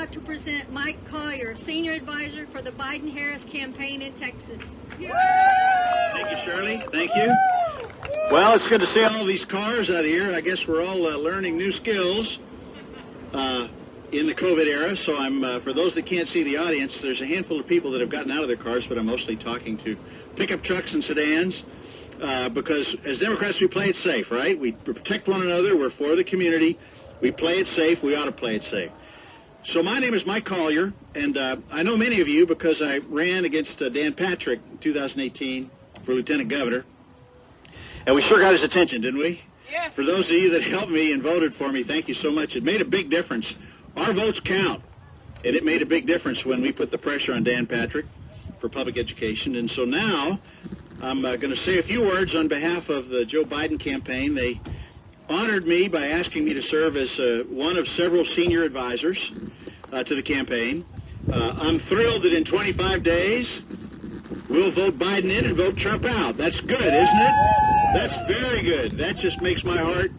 proud to present Mike Collier, Senior Advisor for the Biden-Harris campaign in Texas. Thank you, Shirley. Thank you. Well, it's good to see all these cars out here. I guess we're all learning new skills in the COVID era. So for those that can't see the audience, there's a handful of people that have gotten out of their cars, but I'm mostly talking to pickup trucks and sedans because as Democrats, we play it safe, right? We protect one another. We're for the community. We play it safe. We ought to play it safe. So my name is Mike Collier, and I know many of you because I ran against Dan Patrick in 2018 for Lieutenant Governor. And we sure got his attention, didn't we? Yes. For those of you that helped me and voted for me, thank you so much. It made a big difference. Our votes count, and it made a big difference when we put the pressure on Dan Patrick for public education. And so now I'm going to say a few words on behalf of the Joe Biden campaign. They honored me by asking me to serve as one of several senior advisors to the campaign. I'm thrilled that in 25 days we'll vote Biden in and vote Trump out. That's good, isn't it? That's very good. That just makes my heart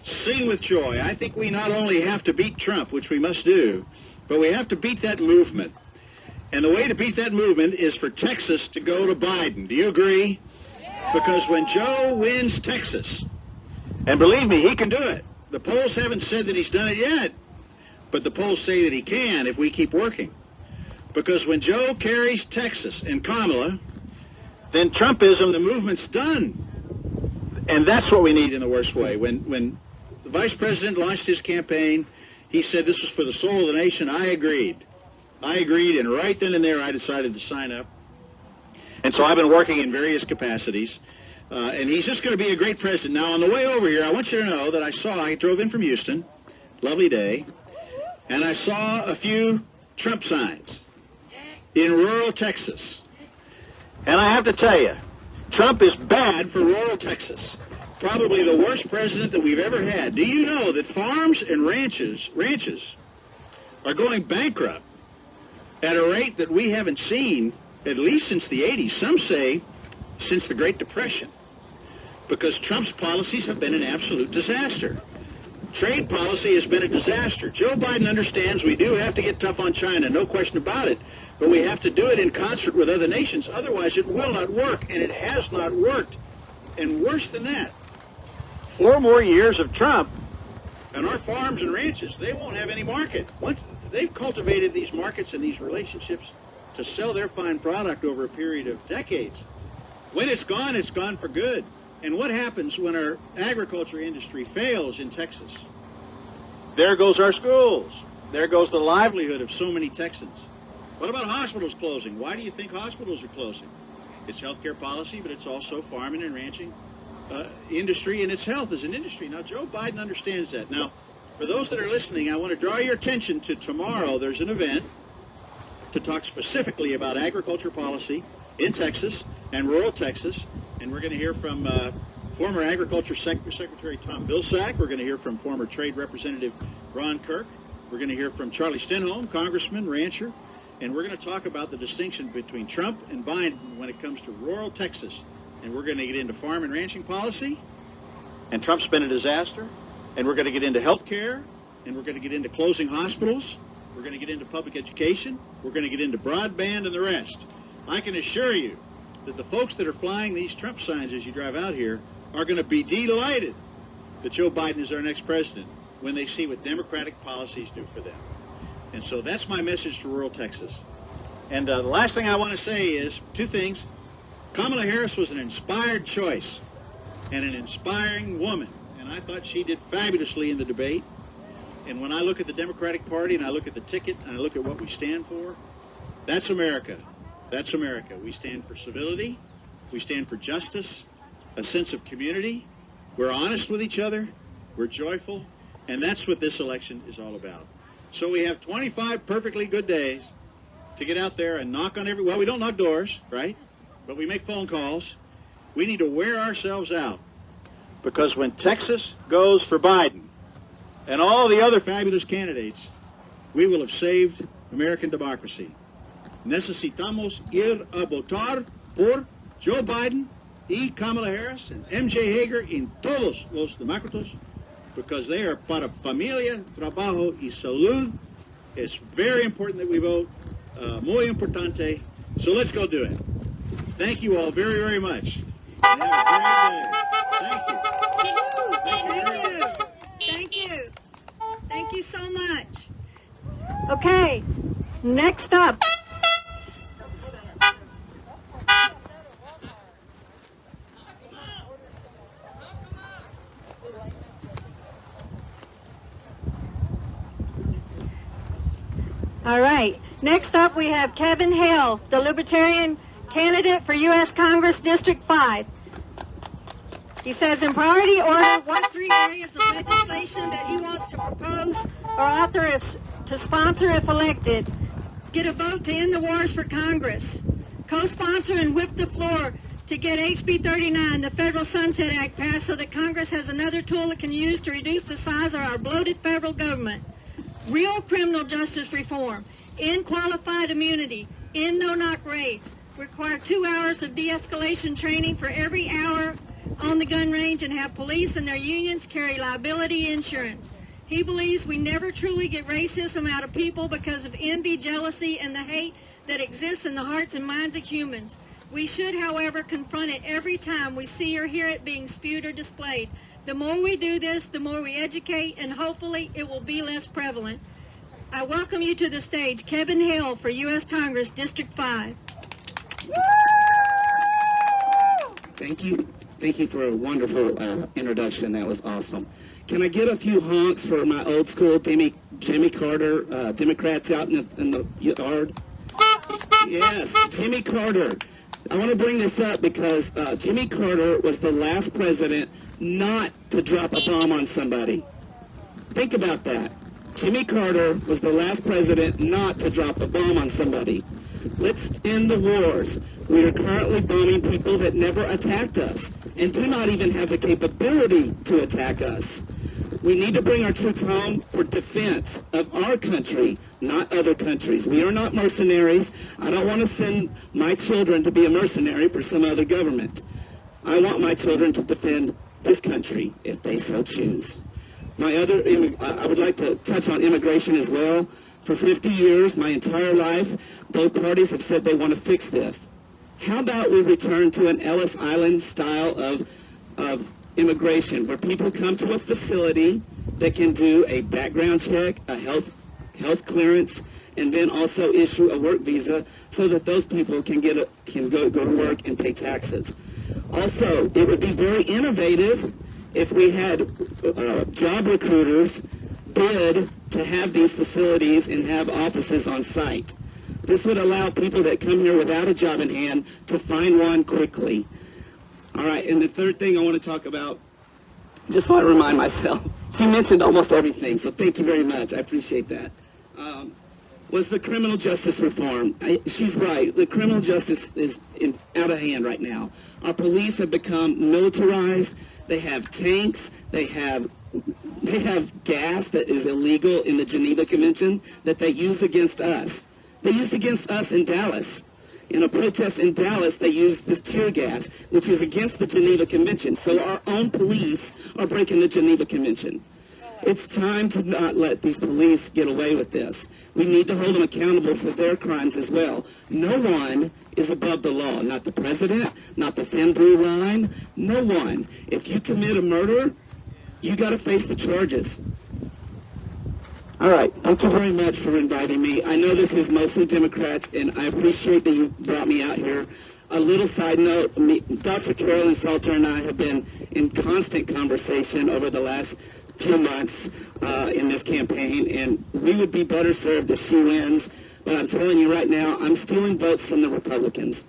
sing with joy. I think we not only have to beat Trump, which we must do, but we have to beat that movement. And the way to beat that movement is for Texas to go to Biden. Do you agree? Because when Joe wins Texas, and believe me, he can do it. The polls haven't said that he's done it yet, but the polls say that he can if we keep working. Because when Joe carries Texas and Kamala, then Trumpism, the movement's done. And that's what we need in the worst way. When the vice president launched his campaign, he said this was for the soul of the nation. I agreed, and right then and there I decided to sign up. And so I've been working in various capacities. And he's just going to be a great president. Now, on the way over here, I want you to know that I drove in from Houston, lovely day, and I saw a few Trump signs in rural Texas. And I have to tell you, Trump is bad for rural Texas. Probably the worst president that we've ever had. Do you know that farms and ranches are going bankrupt at a rate that we haven't seen at least since the 80s? Some say since the Great Depression. Because Trump's policies have been an absolute disaster. Trade policy has been a disaster. Joe Biden understands we do have to get tough on China, no question about it, but we have to do it in concert with other nations. Otherwise, it will not work, and it has not worked. And worse than that, 4 more years of Trump, and our farms and ranches, they won't have any market. Once they've cultivated these markets and these relationships to sell their fine product over a period of decades. When it's gone for good. And what happens when our agriculture industry fails in Texas? There goes our schools. There goes the livelihood of so many Texans. What about hospitals closing? Why do you think hospitals are closing? It's healthcare policy, but it's also farming and ranching industry, and it's health as an industry. Now, Joe Biden understands that. Now, for those that are listening, I want to draw your attention to tomorrow. There's an event to talk specifically about agriculture policy in Texas and rural Texas. And we're going to hear from former Agriculture Secretary Tom Vilsack. We're going to hear from former Trade Representative Ron Kirk. We're going to hear from Charlie Stenholm, congressman, rancher. And we're going to talk about the distinction between Trump and Biden when it comes to rural Texas. And we're going to get into farm and ranching policy. And Trump's been a disaster. And we're going to get into health care. And we're going to get into closing hospitals. We're going to get into public education. We're going to get into broadband and the rest. I can assure you that the folks that are flying these Trump signs as you drive out here are going to be delighted that Joe Biden is our next president when they see what Democratic policies do for them. And so that's my message to rural Texas. And the last thing I want to say is 2 things. Kamala Harris was an inspired choice and an inspiring woman. And I thought she did fabulously in the debate. And when I look at the Democratic Party and I look at the ticket and I look at what we stand for, that's America. That's America. We stand for civility. We stand for justice, a sense of community. We're honest with each other. We're joyful. And that's what this election is all about. So we have 25 perfectly good days to get out there and knock on well, we don't knock doors, right? But we make phone calls. We need to wear ourselves out. Because when Texas goes for Biden and all the other fabulous candidates, we will have saved American democracy. Necesitamos ir a votar por Joe Biden y Kamala Harris and MJ Hager y todos los demócratas because they are para familia, trabajo y salud It's very important that we vote. Muy importante. So let's go do it. Thank you all very, very much. And have a great day. Thank you. Thank you. Thank you so much. Okay, next up. All right, next up we have Kevin Hale, the Libertarian candidate for U.S. Congress District 5. He says in priority order, what 3 areas of legislation that he wants to propose or author to sponsor if elected. Get a vote to end the wars for Congress. Co-sponsor and whip the floor to get HB 39, the Federal Sunset Act, passed so that Congress has another tool it can use to reduce the size of our bloated federal government. Real criminal justice reform. End qualified immunity. End no-knock raids. Require 2 hours of de-escalation training for every hour on the gun range and have police and their unions carry liability insurance. He believes we never truly get racism out of people because of envy, jealousy, and the hate that exists in the hearts and minds of humans. We should, however, confront it every time we see or hear it being spewed or displayed. The more we do this, the more we educate, and hopefully it will be less prevalent. I welcome you to the stage, Kevin Hale for U.S. Congress, District 5. Thank you. Thank you for a wonderful introduction. That was awesome. Can I get a few honks for my old school Jimmy Carter Democrats out in the yard? Yes, Jimmy Carter. I want to bring this up because Jimmy Carter was the last president not to drop a bomb on somebody. Think about that. Jimmy Carter was the last president not to drop a bomb on somebody. Let's end the wars. We are currently bombing people that never attacked us and do not even have the capability to attack us. We need to bring our troops home for defense of our country, not other countries. We are not mercenaries. I don't want to send my children to be a mercenary for some other government. I want my children to defend this country if they so choose. I would like to touch on immigration as well. For 50 years, my entire life, both parties have said they want to fix this. How about we return to an Ellis Island style of immigration, where people come to a facility that can do a background check, a health clearance, and then also issue a work visa so that those people can go to work and pay taxes. Also, it would be very innovative if we had job recruiters bid to have these facilities and have offices on site. This would allow people that come here without a job in hand to find one quickly. All right, and the third thing I want to talk about, just so I remind myself, she mentioned almost everything, so thank you very much. I appreciate that. Was the criminal justice reform. She's right. The criminal justice is out of hand right now. Our police have become militarized. They have tanks. They have gas that is illegal in the Geneva Convention that they use against us. They used against us in Dallas. In a protest in Dallas, they used this tear gas, which is against the Geneva Convention. So our own police are breaking the Geneva Convention. It's time to not let these police get away with this. We need to hold them accountable for their crimes as well. No one is above the law. Not the president, not the thin blue line, no one. If you commit a murder, you got to face the charges. All right, thank you very much for inviting me. I know this is mostly Democrats, and I appreciate that you brought me out here. A little side note, Dr. Carolyn Salter and I have been in constant conversation over the last few months in this campaign, and we would be better served if she wins. But I'm telling you right now, I'm stealing votes from the Republicans.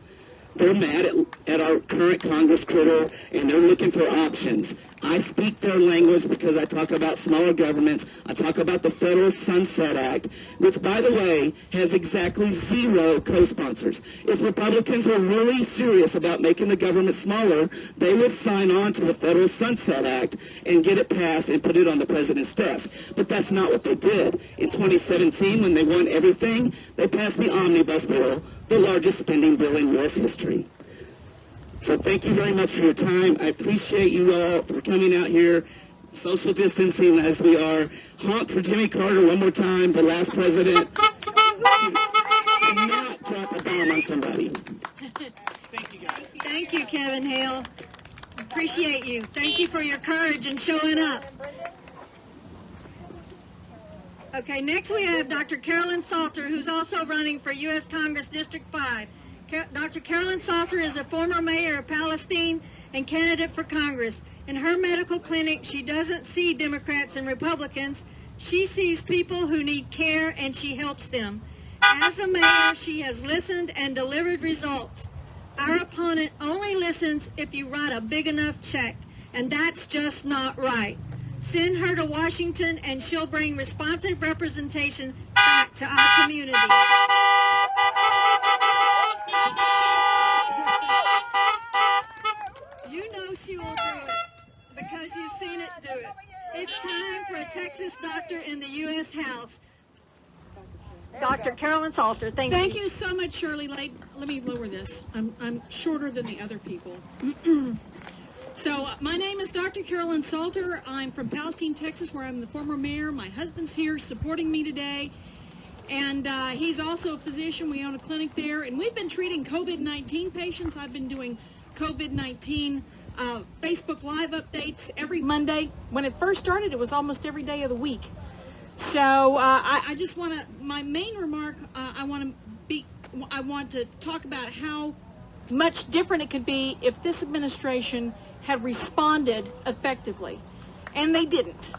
They're mad at our current Congress critter, and they're looking for options. I speak their language because I talk about smaller governments. I talk about the Federal Sunset Act, which, by the way, has exactly 0 co-sponsors. If Republicans were really serious about making the government smaller, they would sign on to the Federal Sunset Act and get it passed and put it on the president's desk. But that's not what they did. In 2017, when they won everything, they passed the Omnibus Bill, the largest spending bill in U.S. history. So thank you very much for your time. I appreciate you all for coming out here. social distancing as we are. Honk for Jimmy Carter one more time, the last president. Do not drop a bomb on somebody. Thank you, guys. Thank you, Kevin Hale. Appreciate you. Thank you for your courage and showing up. Okay, next we have Dr. Carolyn Salter, who's also running for U.S. Congress District 5. Dr. Carolyn Salter is a former mayor of Palestine and candidate for Congress. In her medical clinic, she doesn't see Democrats and Republicans. She sees people who need care, and she helps them. As a mayor, she has listened and delivered results. Our opponent only listens if you write a big enough check, and that's just not right. Send her to Washington, and she'll bring responsive representation back to our community. You know she will do it because you've seen it do it. It's time for a Texas doctor in the U.S. House. Dr. Carolyn Salter, thank you. Thank you so much, Shirley. Let me lower this. I'm shorter than the other people. So my name is Dr. Carolyn Salter. I'm from Palestine, Texas, where I'm the former mayor. My husband's here supporting me today. And he's also a physician. We own a clinic there. And we've been treating COVID-19 patients. I've been doing COVID-19 Facebook Live updates every Monday. When it first started, it was almost every day of the week. So I just want to, my main remark, I want to talk about how much different it could be if this administration had responded effectively, and they didn't.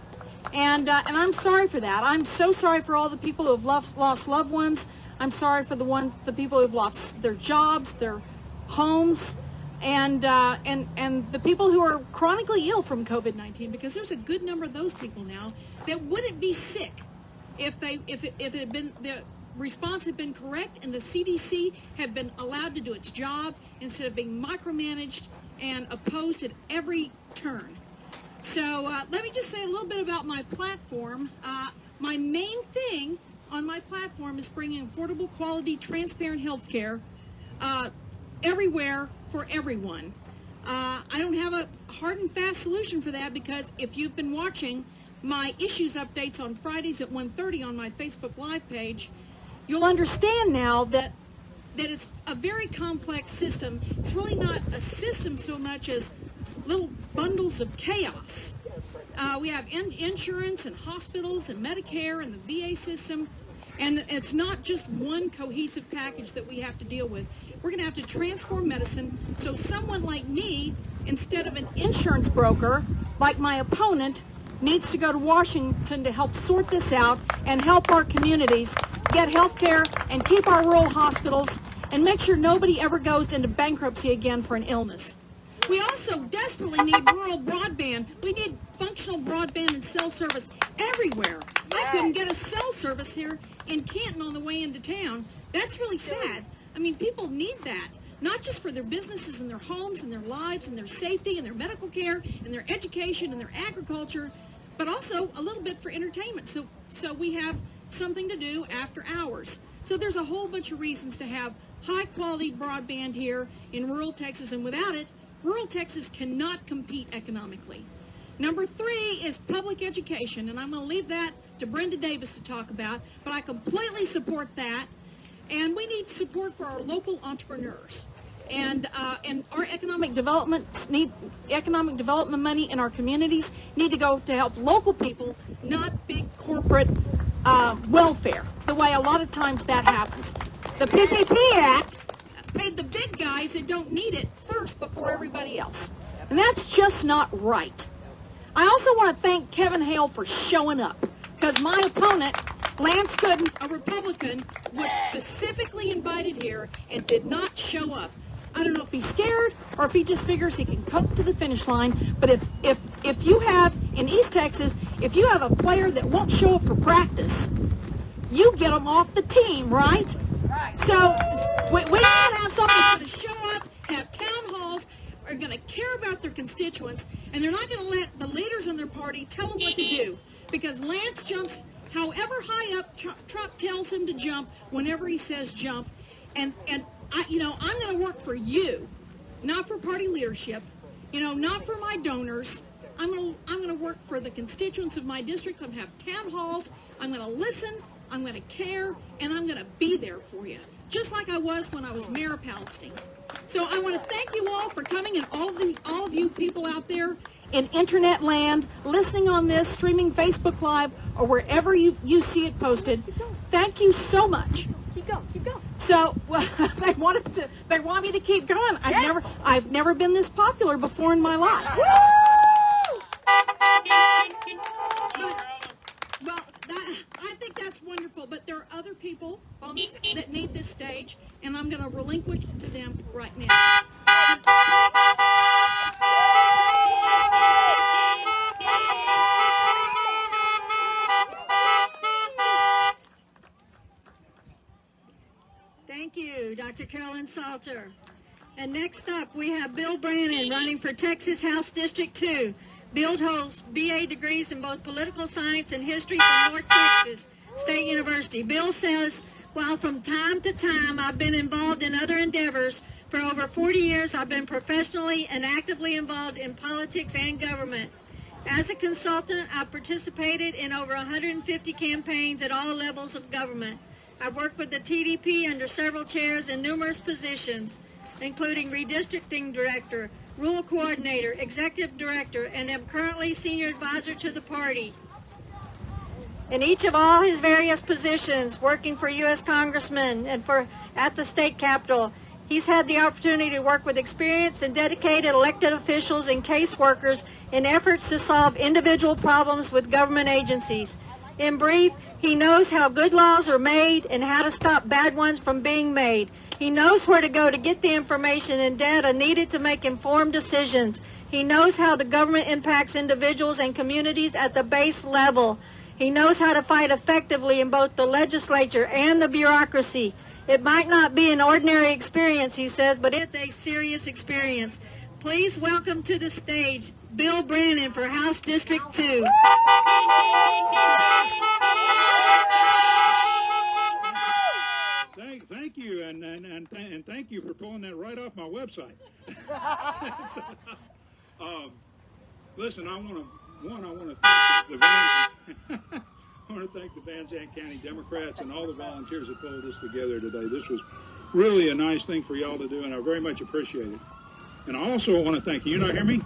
And I'm sorry for that. I'm so sorry for all the people who have lost loved ones. I'm sorry for the people who have lost their jobs, their homes, and the people who are chronically ill from COVID-19, because there's a good number of those people now that wouldn't be sick if it had been, the response had been correct and the CDC had been allowed to do its job instead of being micromanaged and opposed at every turn. So let me just say a little bit about my platform. My main thing on my platform is bringing affordable, quality, transparent health care everywhere for everyone. I don't have a hard and fast solution for that, because if you've been watching my issues updates on Fridays at 1:30 on my Facebook Live page, you'll understand now that it's a very complex system. It's really not a system so much as little bundles of chaos. We have insurance and hospitals and Medicare and the VA system, and it's not just one cohesive package that we have to deal with. We're going to have to transform medicine so someone like me, instead of an insurance broker like my opponent, needs to go to Washington to help sort this out and help our communities get health care and keep our rural hospitals and make sure nobody ever goes into bankruptcy again for an illness. We also desperately need rural broadband. We need functional broadband and cell service everywhere. I couldn't get a cell service here in Canton on the way into town. That's really sad. I mean, people need that, not just for their businesses and their homes and their lives and their safety and their medical care and their education and their agriculture, but also a little bit for entertainment. So we have something to do after hours. So there's a whole bunch of reasons to have high quality broadband here in rural Texas, and without it, rural Texas cannot compete economically. Number 3 is public education, and I'm going to leave that to Brenda Davis to talk about, but I completely support that. And we need support for our local entrepreneurs. And our economic development money in our communities need to go to help local people, not big corporate welfare, the way a lot of times that happens. The PPP Act paid the big guys that don't need it first before everybody else. And that's just not right. I also want to thank Kevin Hale for showing up, because my opponent, Lance Gooden, a Republican, was specifically invited here and did not show up. I don't know if he's scared or if he just figures he can coast to the finish line. But if you have, in East Texas, if you have a player that won't show up for practice, you get them off the team, right? Right. So we need to have somebody who's going to show up, have town halls, are going to care about their constituents, and they're not going to let the leaders in their party tell them what to do. Because Lance jumps however high up Trump tells him to jump whenever he says jump. And I'm going to work for you, not for party leadership, not for my donors. I'm gonna work for the constituents of my district. I'm gonna have town halls. I'm gonna listen. I'm gonna care, and I'm gonna be there for you, just like I was when I was mayor of Palestine. So I want to thank you all for coming, and all of you people out there in internet land, listening on this, streaming Facebook Live, or wherever you see it posted. Thank you so much. Keep going, keep going. So well, they want me to keep going. I've never been this popular before in my life. Well, I think that's wonderful, but there are other people that need this stage, and I'm going to relinquish it to them right now. Thank you, Dr. Carolyn Salter. And next up, we have Bill Brannon running for Texas House District 2. Bill holds BA degrees in both political science and history from North Texas State University. Bill says, while from time to time I've been involved in other endeavors, for over 40 years I've been professionally and actively involved in politics and government. As a consultant, I've participated in over 150 campaigns at all levels of government. I've worked with the TDP under several chairs in numerous positions, including redistricting director, rural coordinator, executive director, and am currently senior advisor to the party. In each of all his various positions, working for U.S. congressmen and at the state capitol, he's had the opportunity to work with experienced and dedicated elected officials and caseworkers in efforts to solve individual problems with government agencies. In brief, he knows how good laws are made and how to stop bad ones from being made. He knows where to go to get the information and data needed to make informed decisions. He knows how the government impacts individuals and communities at the base level. He knows how to fight effectively in both the legislature and the bureaucracy. It might not be an ordinary experience, he says, but it's a serious experience. Please welcome to the stage Bill Brannon for House District 2. Thank you, and thank you for pulling that right off my website. Listen, I want to thank the I want to thank the Van Zandt County Democrats and all the volunteers that pulled this together today. This was really a nice thing for y'all to do, and I very much appreciate it. And I also want to thank you. You not hear me?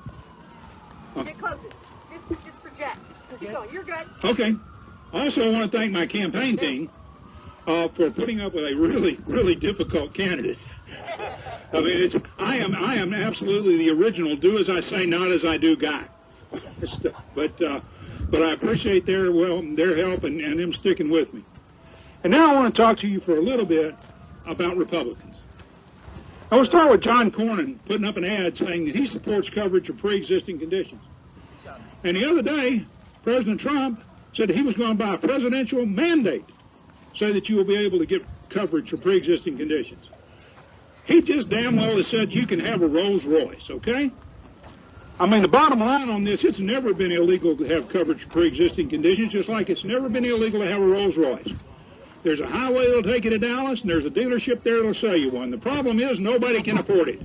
Get closer. Just project. Keep going. You're good. Okay. Also, I want to thank my campaign team for putting up with a really, really difficult candidate. I mean, I am absolutely the original do as I say, not as I do guy. But I appreciate their help and them sticking with me. And now I want to talk to you for a little bit about Republicans. I will start with John Cornyn putting up an ad saying that he supports coverage of pre-existing conditions. And the other day, President Trump said that he was going to buy a presidential mandate so that you will be able to get coverage for pre-existing conditions. He just damn well has said you can have a Rolls Royce, okay? I mean, the bottom line on this, it's never been illegal to have coverage for pre-existing conditions, just like it's never been illegal to have a Rolls Royce. There's a highway that'll take you to Dallas, and there's a dealership there that'll sell you one. The problem is nobody can afford it.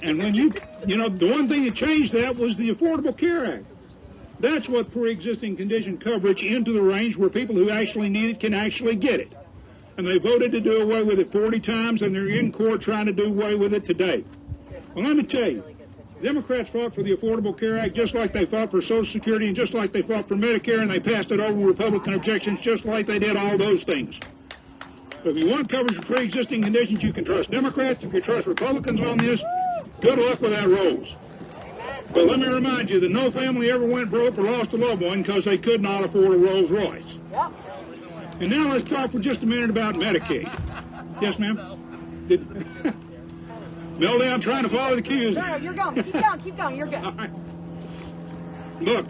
And when the one thing that changed that was the Affordable Care Act. That's what pre-existing condition coverage into the range where people who actually need it can actually get it. And they voted to do away with it 40 times, and they're in court trying to do away with it today. Well, let me tell you, Democrats fought for the Affordable Care Act just like they fought for Social Security and just like they fought for Medicare, and they passed it over with Republican objections just like they did all those things. So if you want coverage for pre-existing conditions, you can trust Democrats. If you trust Republicans on this, good luck with that Rolls. But let me remind you that no family ever went broke or lost a loved one because they could not afford a Rolls Royce. And now let's talk for just a minute about Medicaid. Yes, ma'am? Melody, I'm trying to follow the cues. No, you're going. Keep going. You're good. All right. Look,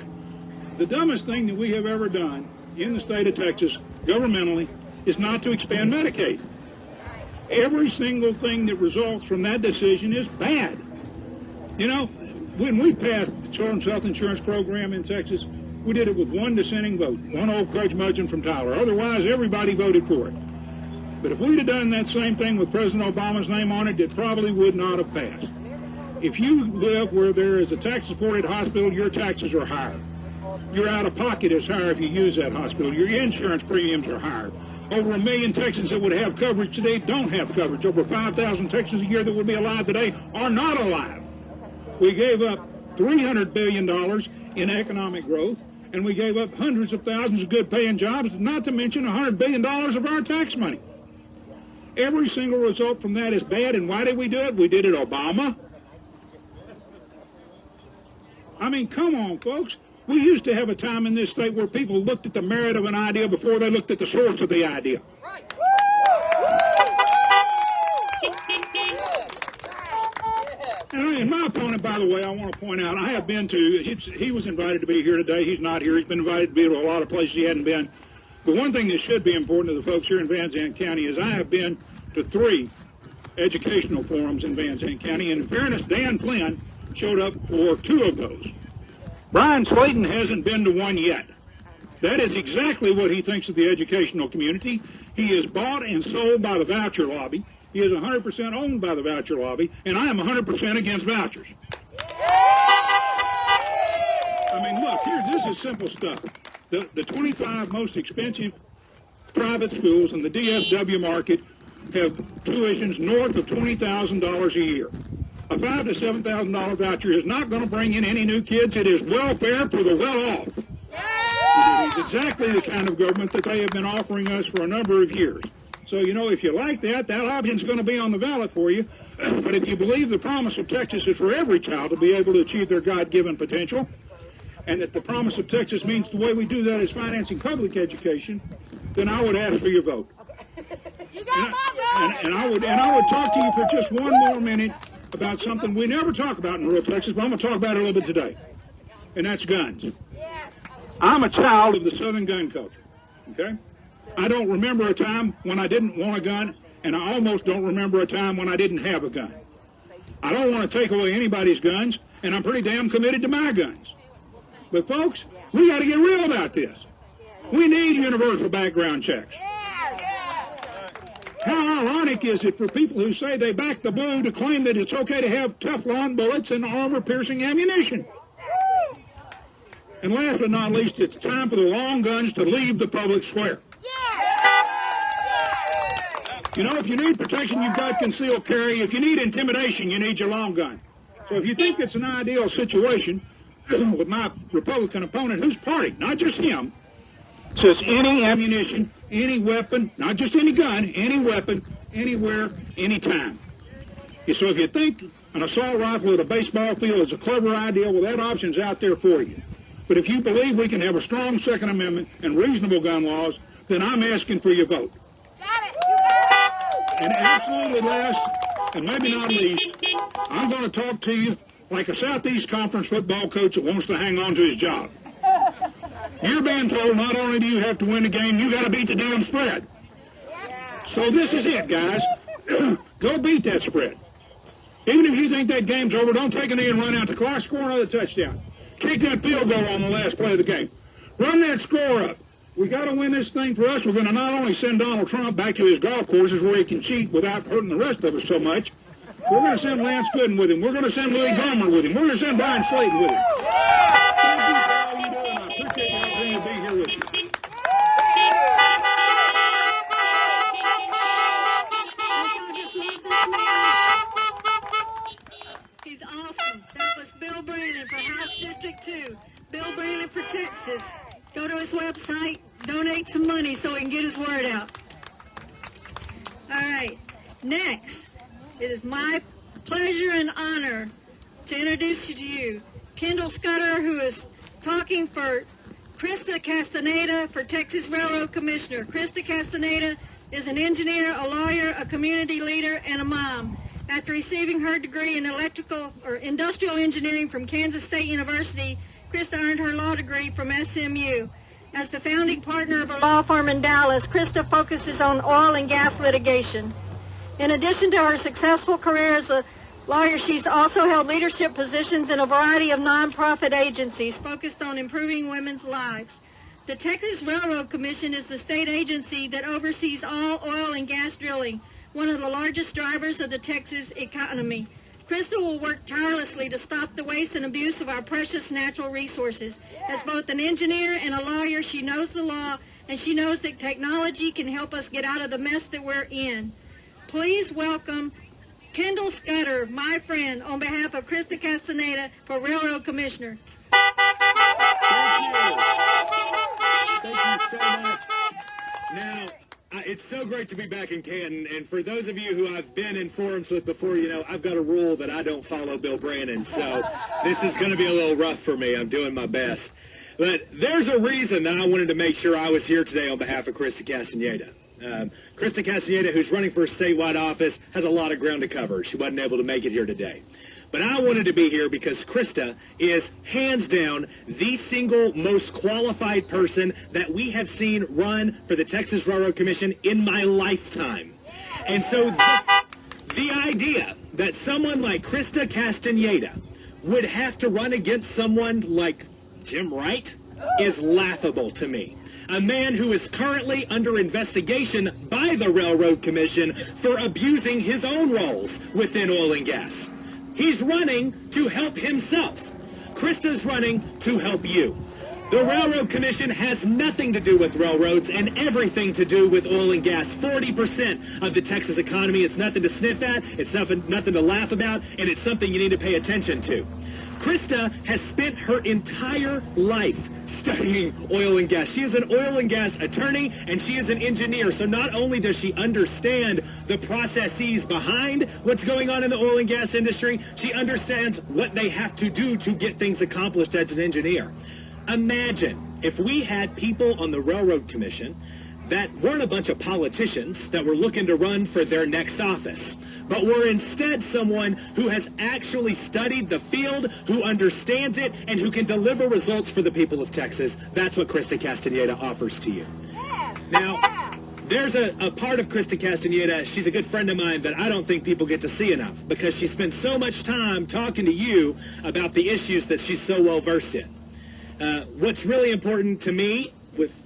the dumbest thing that we have ever done in the state of Texas, governmentally, is not to expand Medicaid. Every single thing that results from that decision is bad. You know, when we passed the Children's Health Insurance Program in Texas, we did it with one dissenting vote, one old curmudgeon from Tyler. Otherwise, everybody voted for it. But if we'd have done that same thing with President Obama's name on it, it probably would not have passed. If you live where there is a tax-supported hospital, your taxes are higher. Your out-of-pocket is higher if you use that hospital. Your insurance premiums are higher. Over 1 million Texans that would have coverage today don't have coverage. Over 5,000 Texans a year that would be alive today are not alive. We gave up $300 billion in economic growth, and we gave up hundreds of thousands of good-paying jobs, not to mention $100 billion of our tax money. Every single result from that is bad, and why did we do it? We did it Obama. I mean, come on, folks. We used to have a time in this state where people looked at the merit of an idea before they looked at the source of the idea. Right. And my opponent, by the way, I want to point out, I have been to, he was invited to be here today. He's not here. He's been invited to be to a lot of places he hadn't been. But one thing that should be important to the folks here in Van Zandt County is I have been to 3 educational forums in Van Zandt County. And in fairness, Dan Flynn showed up for 2 of those. Brian Slayton hasn't been to one yet. That is exactly what he thinks of the educational community. He is bought and sold by the voucher lobby. He is 100% owned by the voucher lobby, and I am 100% against vouchers. I mean, look, this is simple stuff. The 25 most expensive private schools in the DFW market have tuitions north of $20,000 a year. A $5,000 to $7,000 voucher is not going to bring in any new kids. It is welfare for the well-off. It is exactly the kind of government that they have been offering us for a number of years. So, you know, if you like that option is going to be on the ballot for you. But if you believe the promise of Texas is for every child to be able to achieve their God-given potential, and that the promise of Texas means the way we do that is financing public education, then I would ask for your vote. You got my vote. And I would talk to you for just one more minute about something we never talk about in rural Texas, but I'm going to talk about it a little bit today, and that's guns. Yes. I'm a child of the Southern gun culture, okay? I don't remember a time when I didn't want a gun, and I almost don't remember a time when I didn't have a gun. I don't want to take away anybody's guns, and I'm pretty damn committed to my guns. But folks, we got to get real about this. We need universal background checks. How ironic is it for people who say they back the blue to claim that it's okay to have Teflon bullets and armor-piercing ammunition? And last but not least, it's time for the long guns to leave the public square. You know, if you need protection, you've got concealed carry. If you need intimidation, you need your long gun. So if you think it's an ideal situation with my Republican opponent, whose party, not just him, says any ammunition, any weapon, not just any gun, any weapon, anywhere, anytime. So if you think an assault rifle at a baseball field is a clever idea, well, that option's out there for you. But if you believe we can have a strong Second Amendment and reasonable gun laws, then I'm asking for your vote. Got it. You got it. And absolutely last, and maybe not least, I'm going to talk to you like a Southeast Conference football coach that wants to hang on to his job. You're being told not only do you have to win the game, you got to beat the damn spread. So this is it, guys. Go beat that spread. Even if you think that game's over, don't take a knee and run out the clock. Score another touchdown. Kick that field goal on the last play of the game. Run that score up. We got to win this thing for us. We're going to not only send Donald Trump back to his golf courses where he can cheat without hurting the rest of us so much, we're going to send Lance Gooden with him. We're going to send Louis Gohmert with him. We're going to send Brian Slayton with him. Thank you for all you do, and I appreciate the opportunity to be here with you. He's awesome. That was Bill Brannon for House District 2. Bill Brannon for Texas. Go to his website, donate some money so he can get his word out. All right. Next, it is my pleasure and honor to introduce you to you Kendall Scudder, who is talking for Chrysta Castañeda for Texas Railroad Commissioner. Chrysta Castañeda is an engineer, a lawyer, a community leader, and a mom. After receiving her degree in electrical or industrial engineering from Kansas State University, Chrysta earned her law degree from SMU. As the founding partner of a law firm in Dallas, Chrysta focuses on oil and gas litigation. In addition to her successful career as a lawyer, she's also held leadership positions in a variety of nonprofit agencies focused on improving women's lives. The Texas Railroad Commission is the state agency that oversees all oil and gas drilling, one of the largest drivers of the Texas economy. Chrysta will work tirelessly to stop the waste and abuse of our precious natural resources. As both an engineer and a lawyer, she knows the law, and she knows that technology can help us get out of the mess that we're in. Please welcome Kendall Scudder, my friend, on behalf of Chrysta Castañeda for Railroad Commissioner. Thank you so much. Now, it's so great to be back in Canton, and for those of you who I've been in forums with before, you know, I've got a rule that I don't follow Bill Brannon, so this is going to be a little rough for me. I'm doing my best. But there's a reason that I wanted to make sure I was here today on behalf of Chrysta Castañeda. Chrysta Castañeda, who's running for a statewide office, has a lot of ground to cover. She wasn't able to make it here today. But I wanted to be here because Chrysta is hands down the single most qualified person that we have seen run for the Texas Railroad Commission in my lifetime. And so the idea that someone like Chrysta Castañeda would have to run against someone like Jim Wright is laughable to me. A man who is currently under investigation by the Railroad Commission for abusing his own roles within oil and gas. He's running to help himself. Chrysta's running to help you. The Railroad Commission has nothing to do with railroads and everything to do with oil and gas. 40% of the Texas economy. It's nothing to sniff at, it's nothing to laugh about, and it's something you need to pay attention to. Chrysta has spent her entire life studying oil and gas. She is an oil and gas attorney, and she is an engineer. So not only does she understand the processes behind what's going on in the oil and gas industry, she understands what they have to do to get things accomplished as an engineer. Imagine if we had people on the Railroad Commission that weren't a bunch of politicians that were looking to run for their next office, but were instead someone who has actually studied the field, who understands it, and who can deliver results for the people of Texas. That's what Chrysta Castañeda offers to you. Now, there's a part of Chrysta Castañeda, she's a good friend of mine, that I don't think people get to see enough because she spends so much time talking to you about the issues that she's so well versed in. What's really important to me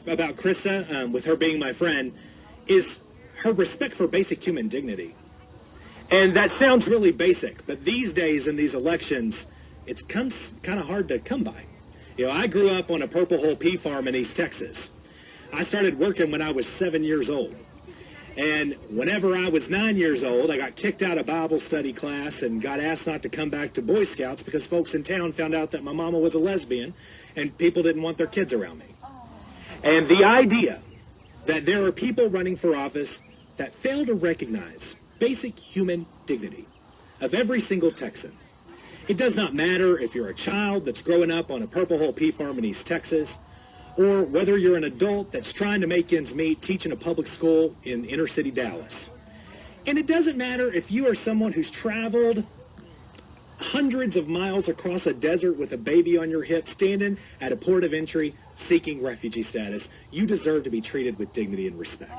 about Chrysta, with her being my friend, is her respect for basic human dignity. And that sounds really basic, but these days in these elections, it's kind of hard to come by. You know, I grew up on a Purple Hole pea farm in East Texas. I started working when I was 7 years old. And whenever I was 9 years old, I got kicked out of Bible study class and got asked not to come back to Boy Scouts because folks in town found out that my mama was a lesbian and people didn't want their kids around me. And the idea that there are people running for office that fail to recognize basic human dignity of every single Texan. It does not matter if you're a child that's growing up on a Purple Hole pea farm in East Texas, or whether you're an adult that's trying to make ends meet teaching a public school in inner city Dallas. And it doesn't matter if you are someone who's traveled hundreds of miles across a desert with a baby on your hip, standing at a port of entry seeking refugee status. You deserve to be treated with dignity and respect.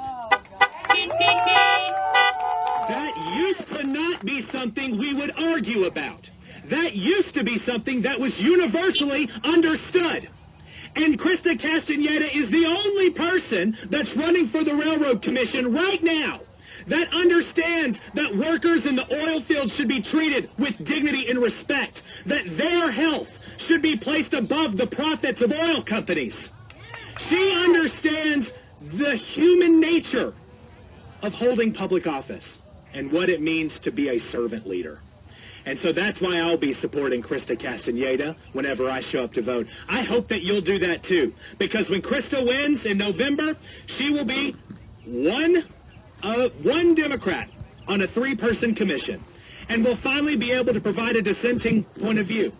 That used to not be something we would argue about. That used to be something that was universally understood. And Chrysta Castañeda is the only person that's running for the Railroad Commission right now that understands that workers in the oil field should be treated with dignity and respect, that their health should be placed above the profits of oil companies. She understands the human nature of holding public office and what it means to be a servant leader. And so that's why I'll be supporting Chrysta Castañeda whenever I show up to vote. I hope that you'll do that too, because when Chrysta wins in November, she will be one Democrat on a 3-person commission, and will finally be able to provide a dissenting point of view.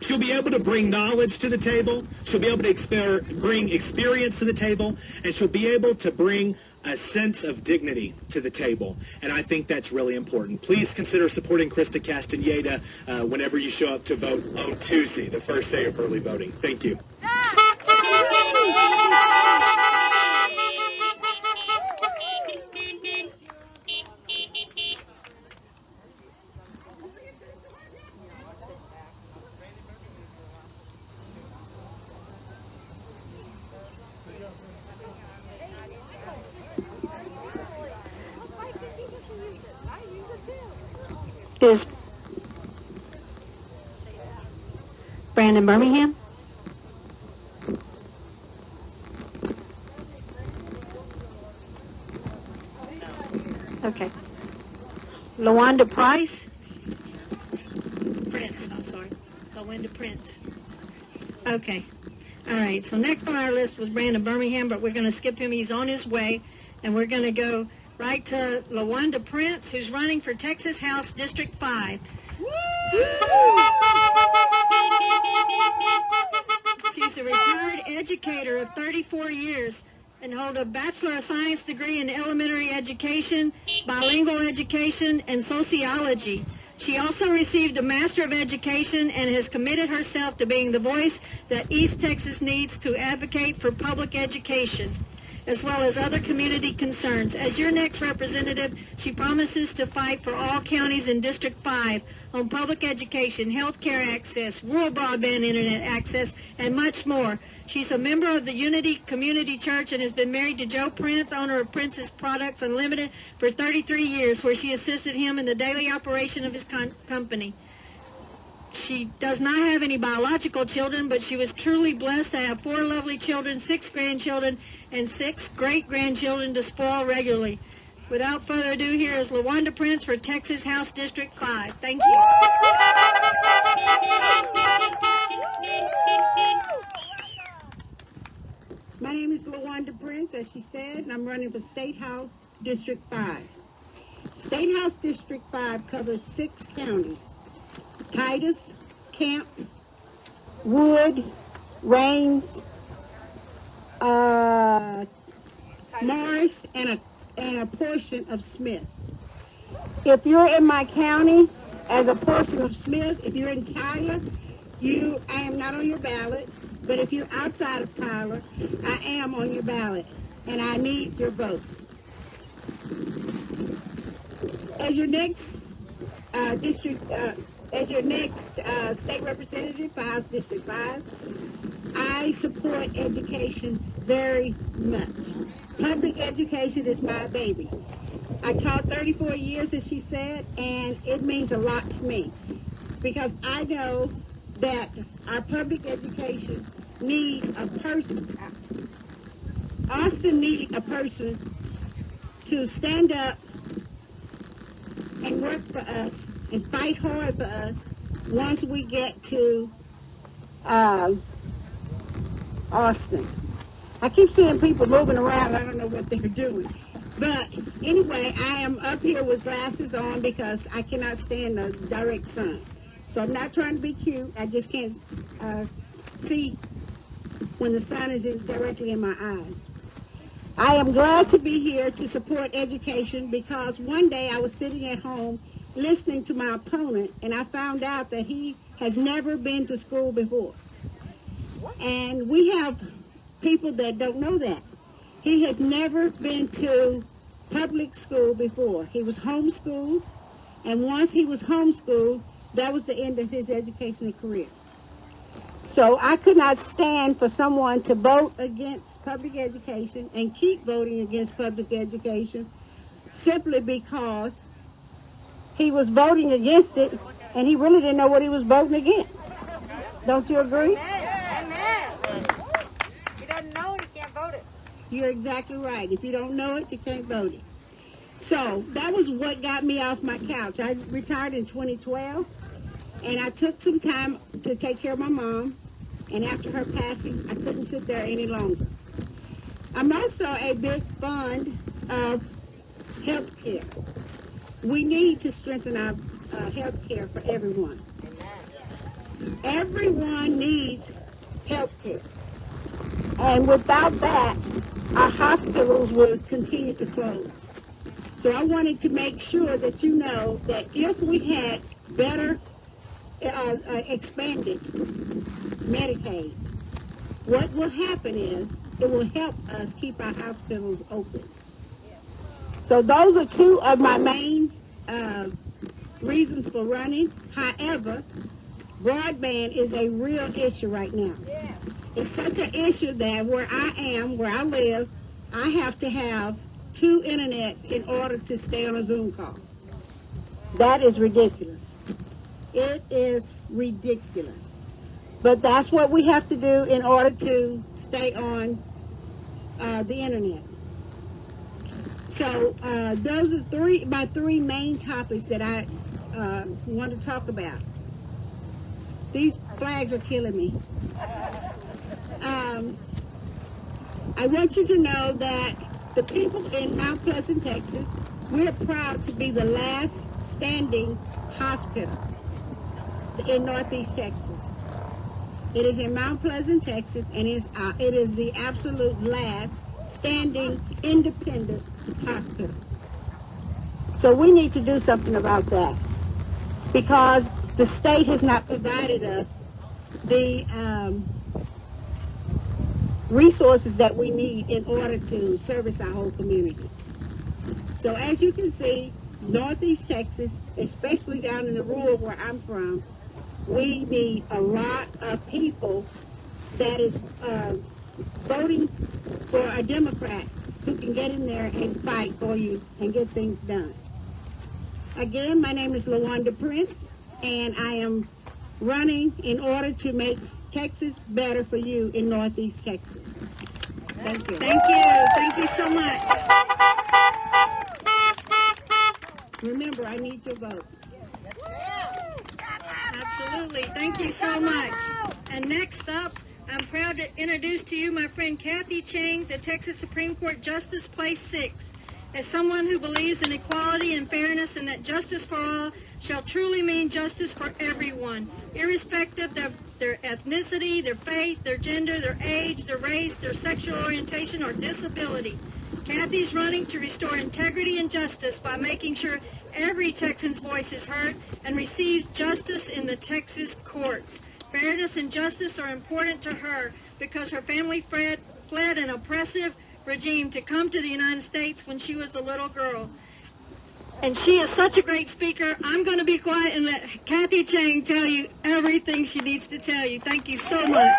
She'll be able to bring knowledge to the table, she'll be able to bring experience to the table, and she'll be able to bring a sense of dignity to the table. And I think that's really important. Please consider supporting Chrysta Castañeda whenever you show up to vote on Tuesday, the first day of early voting. Thank you. Brandon, Birmingham. Okay. LaWyanda Price. Prince, I'm sorry. LaWyanda Prince. Okay. All right. So next on our list was Brandon Birmingham, but we're going to skip him. He's on his way. And we're going to go right to LaWyanda Prince, who's running for Texas House District 5. She's a retired educator of 34 years and holds a Bachelor of Science degree in elementary education, bilingual education, and sociology. She also received a Master of Education and has committed herself to being the voice that East Texas needs to advocate for public education, as well as other community concerns. As your next representative, she promises to fight for all counties in District 5 on public education, health care access, rural broadband internet access, and much more. She's a member of the Unity Community Church and has been married to Joe Prince, owner of Prince's Products Unlimited, for 33 years, where she assisted him in the daily operation of his company. She does not have any biological children, but she was truly blessed to have 4 lovely children, 6 grandchildren, and 6 great-grandchildren to spoil regularly. Without further ado, here is LaWyanda Prince for Texas House District 5. Thank you. My name is LaWyanda Prince, as she said, and I'm running for State House District 5. State House District 5 covers 6 counties: Titus, Camp, Wood, Rains, Morris, and a portion of Smith. If you're in my county as a portion of Smith, if you're in Tyler, I am not on your ballot. But if you're outside of Tyler, I am on your ballot, and I need your vote. As your next state representative for House District 5, I support education very much. Public education is my baby. I taught 34 years, as she said, and it means a lot to me because I know that our public education need a person. Austin needs a person to stand up and work for us and fight hard for us once we get to Austin. I keep seeing people moving around. I don't know what they're doing. But anyway, I am up here with glasses on because I cannot stand the direct sun. So I'm not trying to be cute. I just can't see when the sun is directly in my eyes. I am glad to be here to support education because one day I was sitting at home listening to my opponent and I found out that he has never been to school before. And we have people that don't know that. He has never been to public school before. He was homeschooled, and once he was homeschooled, that was the end of his educational career. So I could not stand for someone to vote against public education and keep voting against public education simply because he was voting against it and he really didn't know what he was voting against. Don't you agree? Amen. If he doesn't know it, he can't vote it. You're exactly right. If you don't know it, you can't vote it. So that was what got me off my couch. I retired in 2012, and I took some time to take care of my mom, and after her passing, I couldn't sit there any longer. I'm also a big fond of health care. We need to strengthen our health care for everyone. Everyone needs health care. And without that, our hospitals will continue to close. So I wanted to make sure that you know that if we had better expanded Medicaid, what will happen is it will help us keep our hospitals open. So those are 2 of my main reasons for running. However, broadband is a real issue right now. It's such an issue that where I live, I have to have 2 internets in order to stay on a Zoom call. That is ridiculous. It is ridiculous. But that's what we have to do in order to stay on the internet. So those are my three main topics that I want to talk about. These flags are killing me. I want you to know that the people in Mount Pleasant, Texas, we're proud to be the last standing hospital in Northeast Texas. It is in Mount Pleasant, Texas, and it is the absolute last standing independent hospital. So we need to do something about that because the state has not provided us the resources that we need in order to service our whole community. So as you can see, Northeast Texas, especially down in the rural where I'm from, we need a lot of people that is voting for a Democrat who can get in there and fight for you and get things done. Again, my name is LaWyanda Prince, and I am running in order to make Texas better for you in Northeast Texas. Thank you. Thank you. Thank you so much. Remember, I need your vote. Absolutely. Thank you so much. And next up, I'm proud to introduce to you my friend Kathy Cheng, the Texas Supreme Court Justice, Place 6. As someone who believes in equality and fairness and that justice for all shall truly mean justice for everyone, irrespective of their ethnicity, their faith, their gender, their age, their race, their sexual orientation, or disability. Kathy's running to restore integrity and justice by making sure every Texan's voice is heard and receives justice in the Texas courts. Fairness and justice are important to her because her family fled an oppressive regime to come to the United States when she was a little girl. And she is such a great speaker. I'm going to be quiet and let Kathy Cheng tell you everything she needs to tell you. Thank you so much.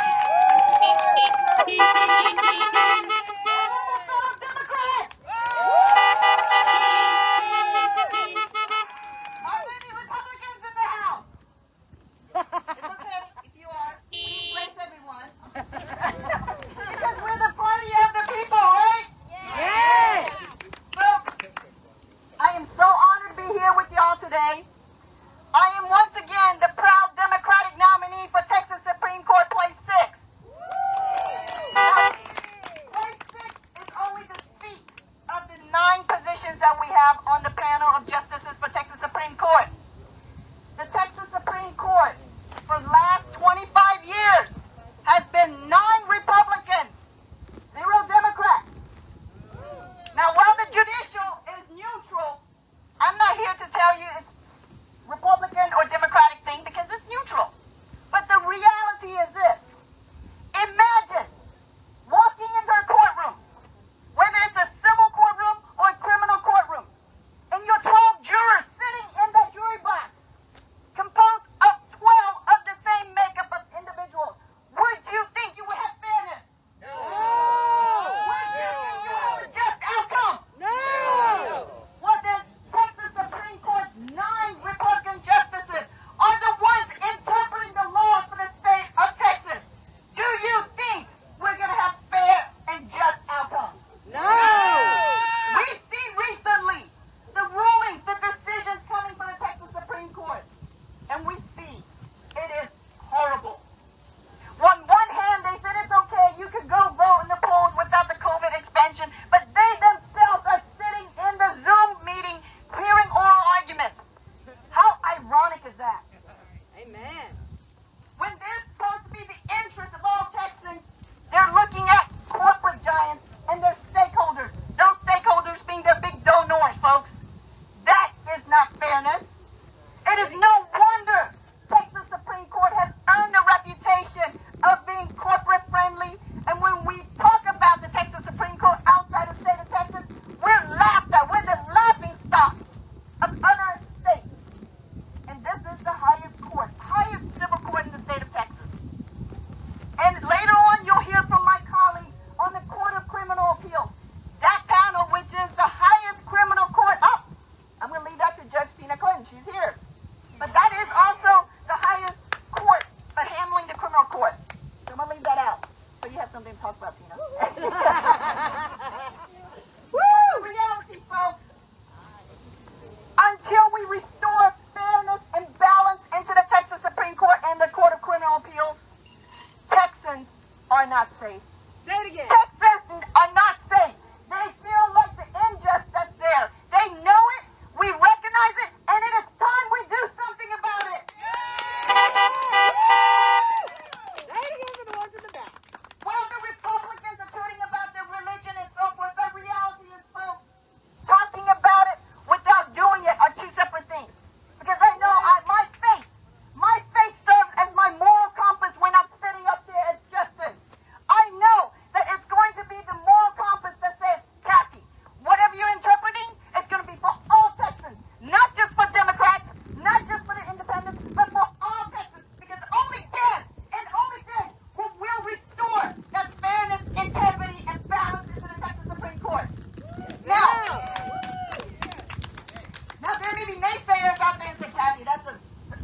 Would you think you would have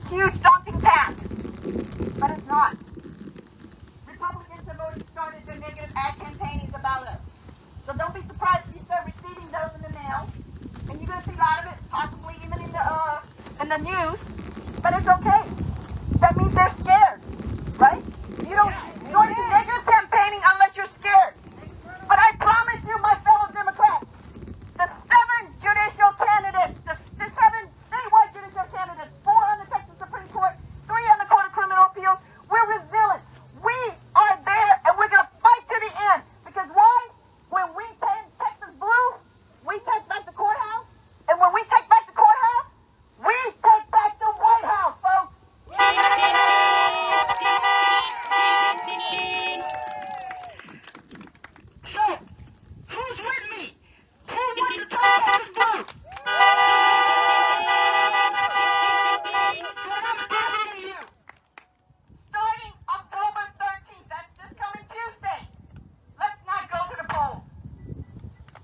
huge daunting task, but it's not. Republicans have already started their negative ad campaigns about us. So don't be surprised if you start receiving those in the mail, and you're going to see a lot of it, possibly even in the news. But it's okay. That means they're scared, right? You don't go into negative campaigning unless you're scared. But I promise you, my fellow Democrats, the 7 judicial candidates, the 7 statewide judicial candidates, 4 on the Texas Supreme Court, 3 on the Court of Criminal Appeals, we're resilient. We are there, and we're going to fight to the end. Because why? When we take Texas blue, we take back the courthouse. And when we take back the courthouse, we take back the White House, folks. So, who's with me? Who wants to turn Texas blue? So I'm asking you. Starting October 13th, that's this coming Tuesday, let's not go to the polls.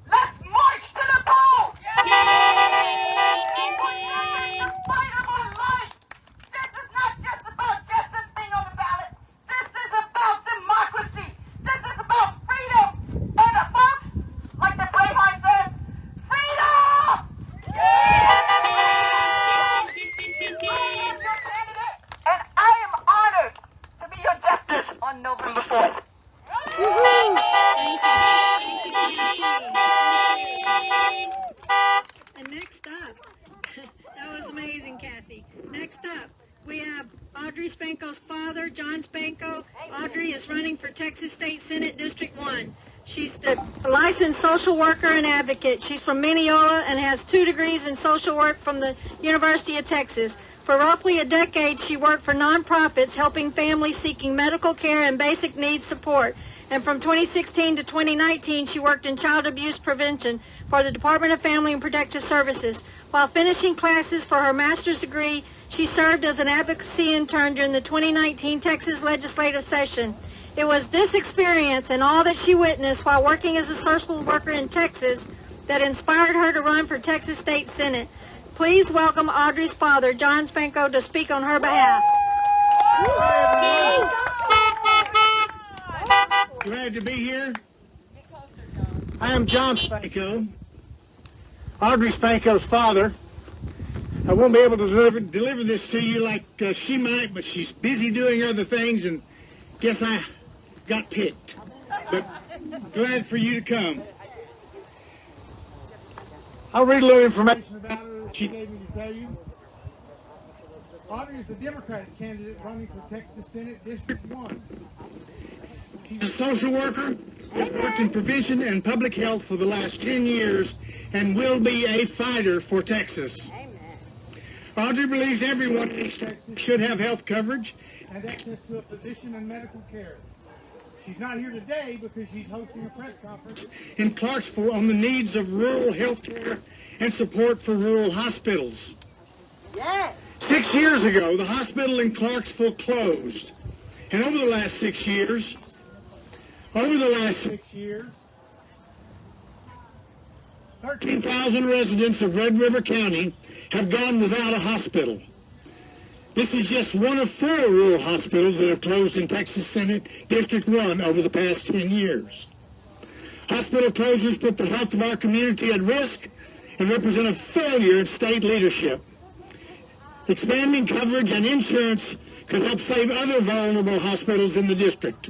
Let's march to the polls! This is the fight of our life! This is not just about justice being on the ballot. This is about democracy. This is about freedom. And the folks, like the Braveheart says, freedom! I am your candidate, and I am honored to be your justice on November 4th. And next up, that was amazing, Kathy. Next up, we have Audrey Spanko's father, John Spanko. Audrey is running for Texas State Senate District 1. She's the licensed social worker and advocate. She's from Mineola and has 2 degrees in social work from the University of Texas. For roughly a decade, she worked for nonprofits helping families seeking medical care and basic needs support. And from 2016 to 2019, she worked in child abuse prevention for the Department of Family and Protective Services. While finishing classes for her master's degree, she served as an advocacy intern during the 2019 Texas legislative session. It was this experience and all that she witnessed while working as a social worker in Texas that inspired her to run for Texas State Senate. Please welcome Audrey's father, John Spanko, to speak on her behalf. Glad to be here. I am John Spanko, Audrey Spanko's father. I won't be able to deliver this to you like she might, but she's busy doing other things, and guess I got picked. But glad for you to come. I'll read a little information about her that she gave me to tell you. Audrey is the Democratic candidate running for Texas Senate District 1. She's a social worker, has worked in prevention and public health for the last 10 years, and will be a fighter for Texas. Audrey believes everyone in Texas should have health coverage and access to a physician and medical care. She's not here today because she's hosting a press conference in Clarksville on the needs of rural health care and support for rural hospitals. Yes. 6 years ago, the hospital in Clarksville closed. And over the last 6 years, 13,000 residents of Red River County have gone without a hospital. This is just one of 4 rural hospitals that have closed in Texas Senate District 1 over the past 10 years. Hospital closures put the health of our community at risk and represent a failure in state leadership. Expanding coverage and insurance could help save other vulnerable hospitals in the district.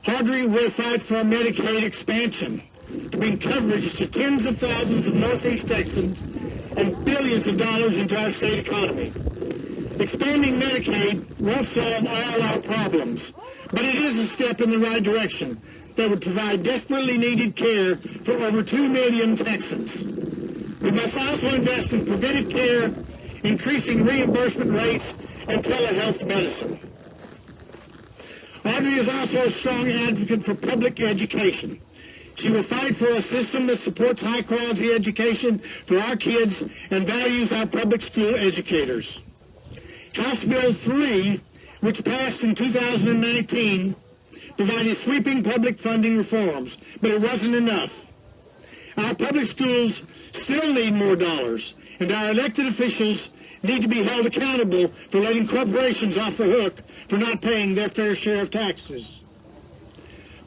Audrey will fight for Medicaid expansion to bring coverage to tens of thousands of Northeast Texans and billions of dollars into our state economy. Expanding Medicaid won't solve all our problems, but it is a step in the right direction that would provide desperately needed care for over 2 million Texans. We must also invest in preventive care, increasing reimbursement rates, and telehealth medicine. Audrey is also a strong advocate for public education. She will fight for a system that supports high-quality education for our kids and values our public school educators. House Bill 3, which passed in 2019, provided sweeping public funding reforms, but it wasn't enough. Our public schools still need more dollars, and our elected officials need to be held accountable for letting corporations off the hook for not paying their fair share of taxes.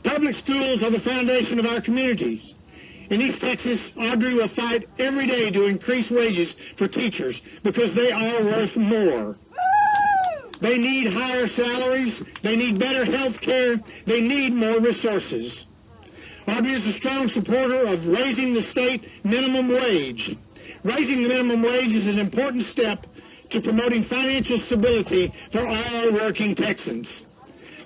Public schools are the foundation of our communities. In East Texas, Audrey will fight every day to increase wages for teachers because they are worth more. They need higher salaries. They need better health care. They need more resources. Audrey is a strong supporter of raising the state minimum wage. Raising the minimum wage is an important step to promoting financial stability for all working Texans.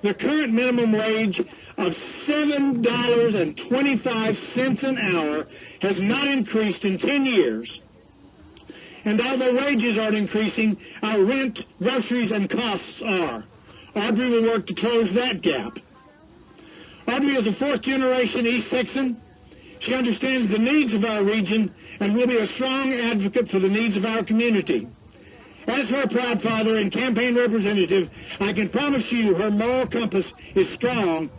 The current minimum wage of $7.25 an hour has not increased in 10 years. And although wages aren't increasing, our rent, groceries, and costs are. Audrey will work to close that gap. Audrey is a fourth-generation East Texan. She understands the needs of our region and will be a strong advocate for the needs of our community. As her proud father and campaign representative, I can promise you her moral compass is strong,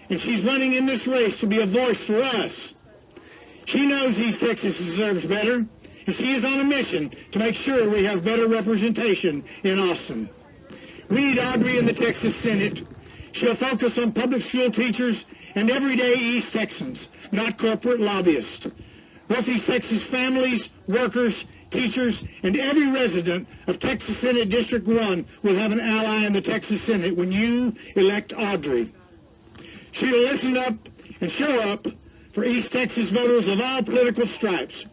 and she's running in this race to be a voice for us. She knows East Texas deserves better, and she is on a mission to make sure we have better representation in Austin. We need Audrey in the Texas Senate. She'll focus on public school teachers and everyday East Texans, not corporate lobbyists. Both East Texas families, workers, teachers, and every resident of Texas Senate District 1 will have an ally in the Texas Senate when you elect Audrey. She will listen up and show up for East Texas voters of all political stripes.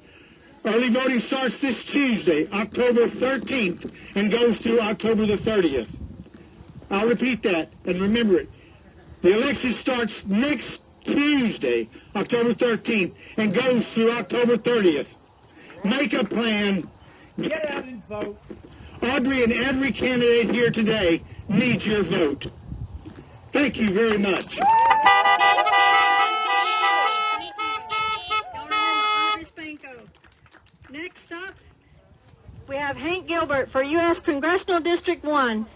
Early voting starts this Tuesday, October 13th, and goes through October the 30th. I'll repeat that, and remember it. The election starts next Tuesday, October 13th, and goes through October 30th. Make a plan. Get out and vote. Audrey and every candidate here today needs your vote. Thank you very much. Y'all remember Audrey Spanko. Next up, we have Hank Gilbert for U.S. Congressional District 1.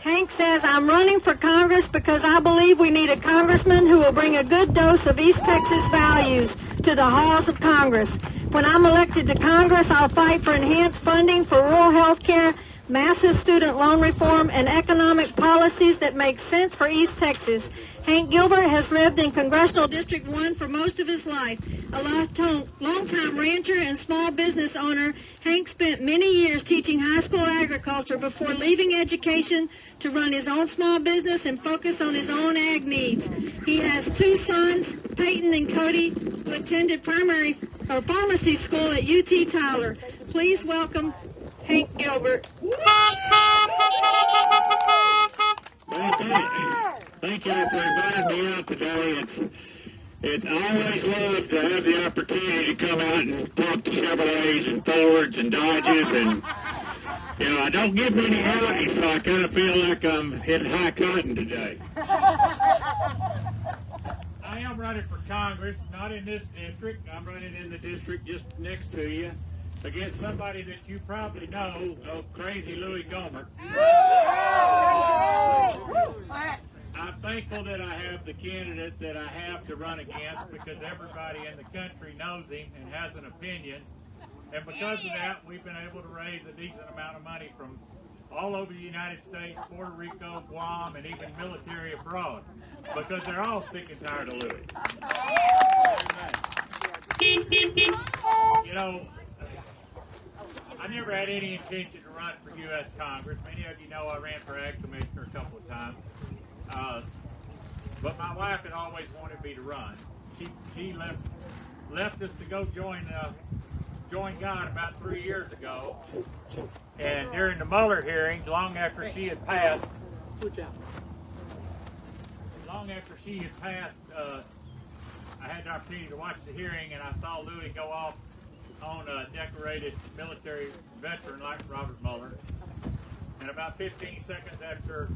Hank says, I'm running for Congress because I believe we need a congressman who will bring a good dose of East Texas values to the halls of Congress. When I'm elected to Congress, I'll fight for enhanced funding for rural health care, massive student loan reform, and economic policies that make sense for East Texas. Hank Gilbert has lived in Congressional District 1 for most of his life. A longtime rancher and small business owner, Hank spent many years teaching high school agriculture before leaving education to run his own small business and focus on his own ag needs. He has two sons, Peyton and Cody, who attended pharmacy school at UT Tyler. Please welcome Hank Gilbert. Thank you for inviting me out today. It's always love to have the opportunity to come out and talk to Chevrolets and Fords and Dodges, and I don't get many Audis, so I kind of feel like I'm in high cotton today. I am running for Congress, not in this district. I'm running in the district just next to you against somebody that you probably know, Crazy Louis Gilbert. I'm thankful that I have the candidate that I have to run against because everybody in the country knows him and has an opinion. And because of that, we've been able to raise a decent amount of money from all over the United States, Puerto Rico, Guam, and even military abroad, because they're all sick and tired of Louis. I never had any intention to run for U.S. Congress. Many of you know I ran for Ag Commissioner a couple of times. But my wife had always wanted me to run. She left us to go join God about 3 years ago. And during the Mueller hearings, long after she had passed, I had the opportunity to watch the hearing, and I saw Louis go off on a decorated military veteran like Robert Mueller. And about 15 seconds after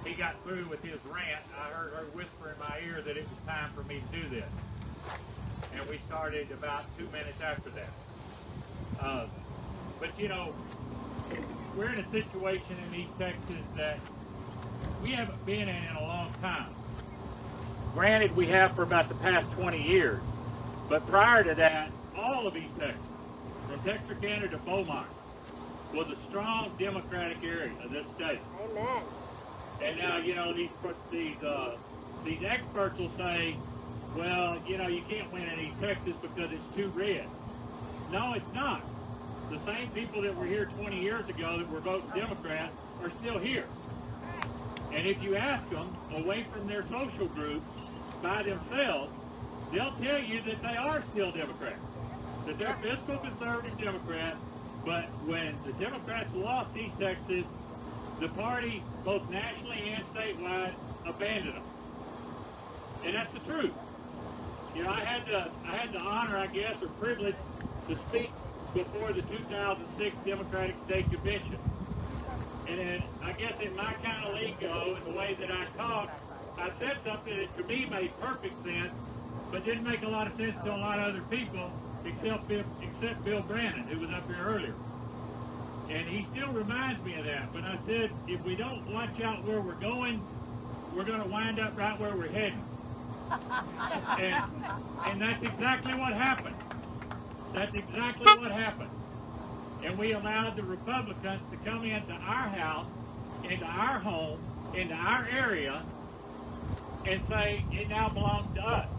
he got through with his rant, I heard her whisper in my ear that it was time for me to do this. And we started about 2 minutes after that. But we're in a situation in East Texas that we haven't been in a long time. Granted, we have for about the past 20 years. But prior to that, all of East Texas, from Texarkana to Beaumont, was a strong Democratic area of this state. Amen. And now, you know, these experts will say, well, you know, you can't win in East Texas because it's too red. No, it's not. The same people that were here 20 years ago that were voting Democrat are still here. And if you ask them, away from their social groups, by themselves, they'll tell you that they are still Democrats, that they're fiscal conservative Democrats, but when the Democrats lost East Texas, the party, both nationally and statewide, abandoned them. And that's the truth. You know, I had the honor, I guess, or privilege to speak before the 2006 Democratic State Convention. And then, I guess in my kind of lingo and the way that I talk, I said something that to me made perfect sense, but didn't make a lot of sense to a lot of other people, except Bill Brannon, who was up here earlier. And he still reminds me of that. But I said, if we don't watch out where we're going to wind up right where we're heading. And that's exactly what happened. That's exactly what happened. And we allowed the Republicans to come into our house, into our home, into our area, and say it now belongs to us.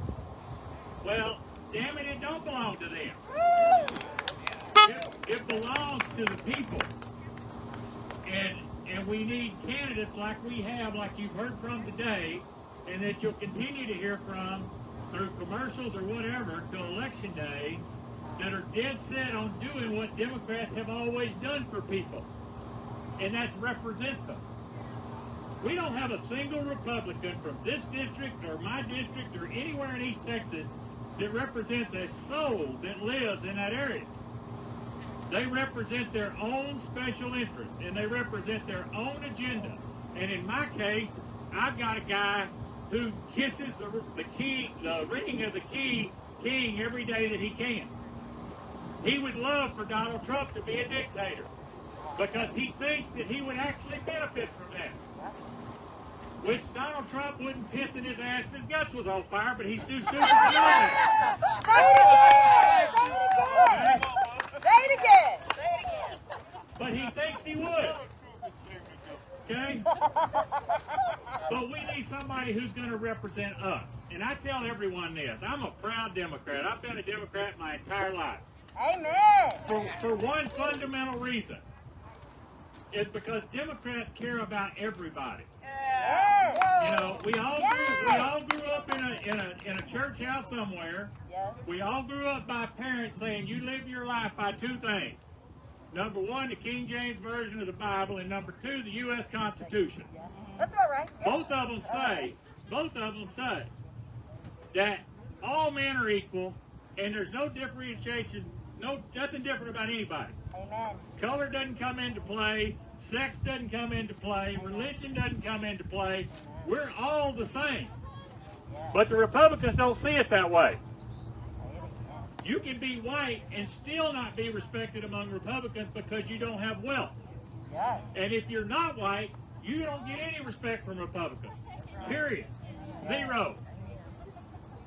Well, damn it, it don't belong to them. It belongs to the people. And we need candidates like we have, like you've heard from today, and that you'll continue to hear from through commercials or whatever till Election Day, that are dead set on doing what Democrats have always done for people, and that's represent them. We don't have a single Republican from this district or my district or anywhere in East Texas that represents a soul that lives in that area. They represent their own special interests, and they represent their own agenda. And in my case, I've got a guy who kisses the ring of the king every day that he can. He would love for Donald Trump to be a dictator because he thinks that he would actually benefit from that. Which Donald Trump wouldn't piss in his ass if his guts was on fire, but he's too stupid to know that. Say it again. But he thinks he would. Okay? But we need somebody who's going to represent us. And I tell everyone this. I'm a proud Democrat. I've been a Democrat my entire life. Amen. For one fundamental reason. It's because Democrats care about everybody. You know, we all grew up in a church house somewhere. We all grew up by parents saying you live your life by two things. Number one, the King James Version of the Bible, and number two, the U.S. Constitution. That's all right. Both of them say that all men are equal, and there's no differentiation, nothing different about anybody. Amen. Color doesn't come into play, sex doesn't come into play, religion doesn't come into play. We're all the same. But the Republicans don't see it that way. You can be white and still not be respected among Republicans because you don't have wealth. Yes. And if you're not white, you don't get any respect from Republicans. Period. Zero.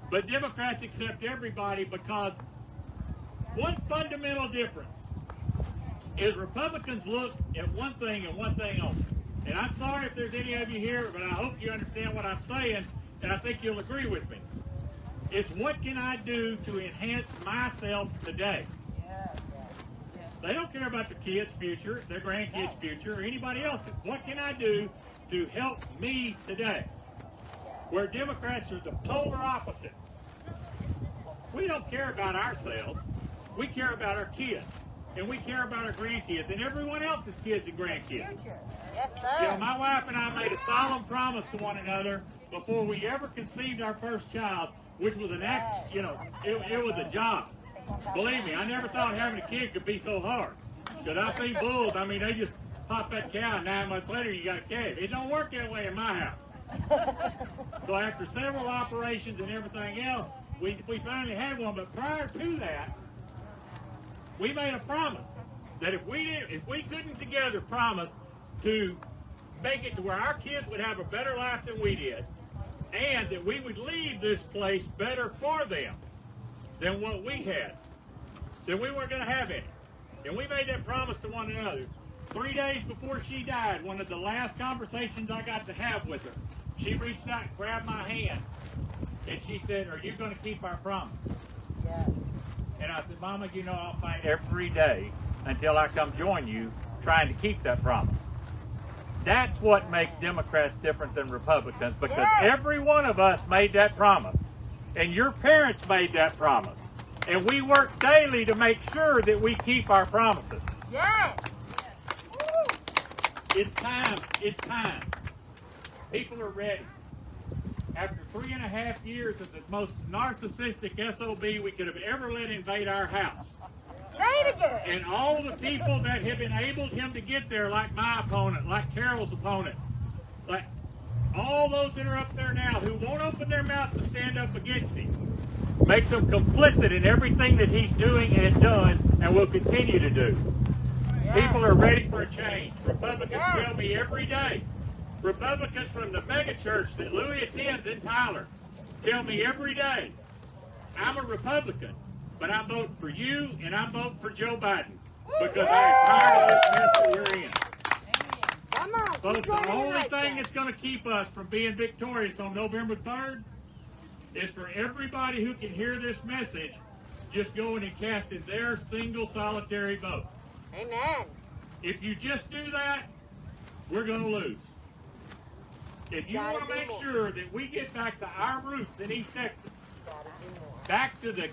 But Democrats accept everybody because one fundamental difference is Republicans look at one thing and one thing only. And I'm sorry if there's any of you here, but I hope you understand what I'm saying, and I think you'll agree with me. It's what can I do to enhance myself today? They don't care about their kids' future, their grandkids' future, or anybody else's. What can I do to help me today? Where Democrats are the polar opposite. We don't care about ourselves. We care about our kids. And we care about our grandkids and everyone else's kids and grandkids. Yes, sir. You know, my wife and I made a solemn promise to one another before we ever conceived our first child, which was an act, you know, it was a job. Believe me, I never thought having a kid could be so hard. Because I've seen bulls, I mean, they just pop that cow and 9 months later you got a calf. It don't work that way in my house. So after several operations and everything else, we finally had one. But prior to that, we made a promise that if we couldn't together promise to make it to where our kids would have a better life than we did, and that we would leave this place better for them than what we had, then we weren't going to have any. And we made that promise to one another. 3 days before she died, one of the last conversations I got to have with her, she reached out and grabbed my hand, and she said, "Are you going to keep our promise?" Yeah. And I said, "Mama, you know I'll fight every day until I come join you trying to keep that promise." That's what makes Democrats different than Republicans, because every one of us made that promise. And your parents made that promise. And we work daily to make sure that we keep our promises. Yes. It's time. It's time. People are ready. After 3.5 years of the most narcissistic SOB we could have ever let invade our house, Say it again. and all the people that have enabled him to get there, like my opponent, like Carol's opponent, like all those that are up there now who won't open their mouth to stand up against him, makes him complicit in everything that he's doing and done and will continue to do. People are ready for a change. Republicans tell me every day. Republicans from the mega church that Louis attends in Tyler tell me every day, "I'm a Republican, but I'm voting for you and I'm voting for Joe Biden because I'm tired of this mess that we're in." Come on. Folks, the only thing that's going to keep us from being victorious on November 3rd is for everybody who can hear this message just going and casting their single solitary vote. Amen. If you just do that, we're going to lose. If you want to make sure that we get back to our roots in East Texas, back to the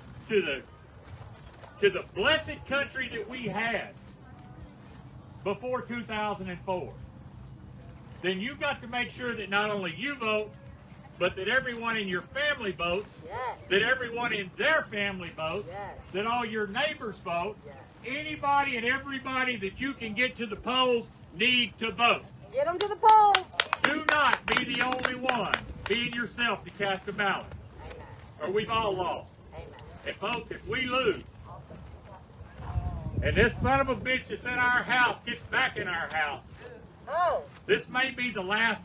blessed country that we had before 2004, then you've got to make sure that not only you vote, but that everyone in your family votes, that everyone in their family votes, that all your neighbors vote. Anybody and everybody that you can get to the polls need to vote. Get them to the polls. Do not be the only one being yourself to cast a ballot, or we've all lost. And folks, if we lose, and this son of a bitch that's in our house gets back in our house, this may be the last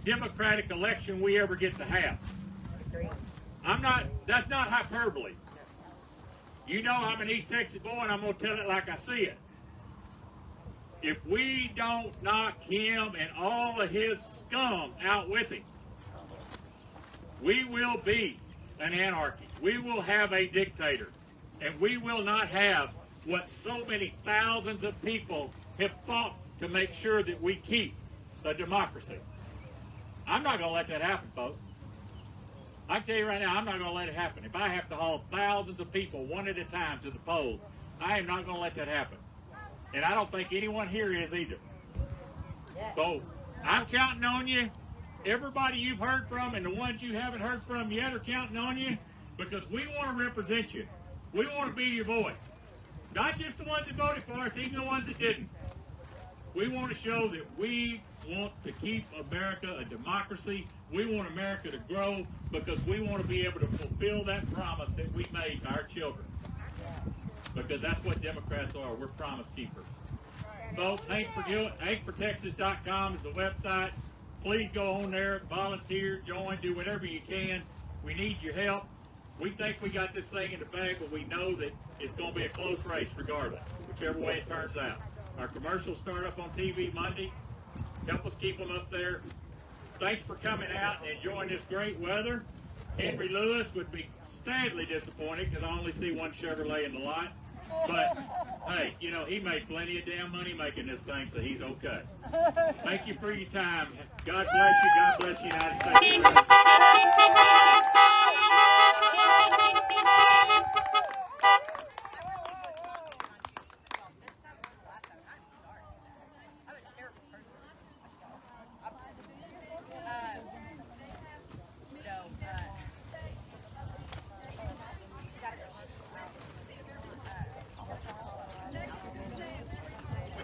Democratic election we ever get to have. That's not hyperbole. You know I'm an East Texas boy, and I'm going to tell it like I see it. If we don't knock him and all of his scum out with him, we will be an anarchy. We will have a dictator. And we will not have what so many thousands of people have fought to make sure that we keep a democracy. I'm not going to let that happen, folks. I can tell you right now, I'm not going to let it happen. If I have to haul thousands of people one at a time to the polls, I am not going to let that happen. And I don't think anyone here is either. So I'm counting on you. Everybody you've heard from and the ones you haven't heard from yet are counting on you, because we want to represent you. We want to be your voice. Not just the ones that voted for us, even the ones that didn't. We want to show that we want to keep America a democracy. We want America to grow, because we want to be able to fulfill that promise that we made to our children. Because that's what Democrats are. We're promise keepers. Folks, HankForTexas.com is the website. Please go on there, volunteer, join, do whatever you can. We need your help. We think we got this thing in the bag, but we know that it's going to be a close race regardless, whichever way it turns out. Our commercials start up on TV Monday. Help us keep them up there. Thanks for coming out and enjoying this great weather. Henry Lewis would be sadly disappointed because I only see one Chevrolet in the lot. But, hey, you know, he made plenty of damn money making this thing, so he's okay. Thank you for your time. God bless you. God bless the United States.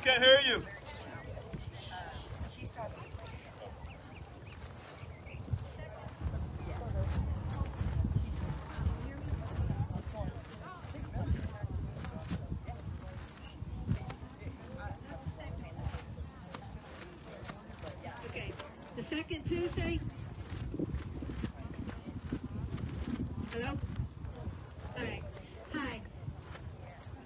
Can't hear you. Okay, the second Tuesday. Hello? All right. Hi.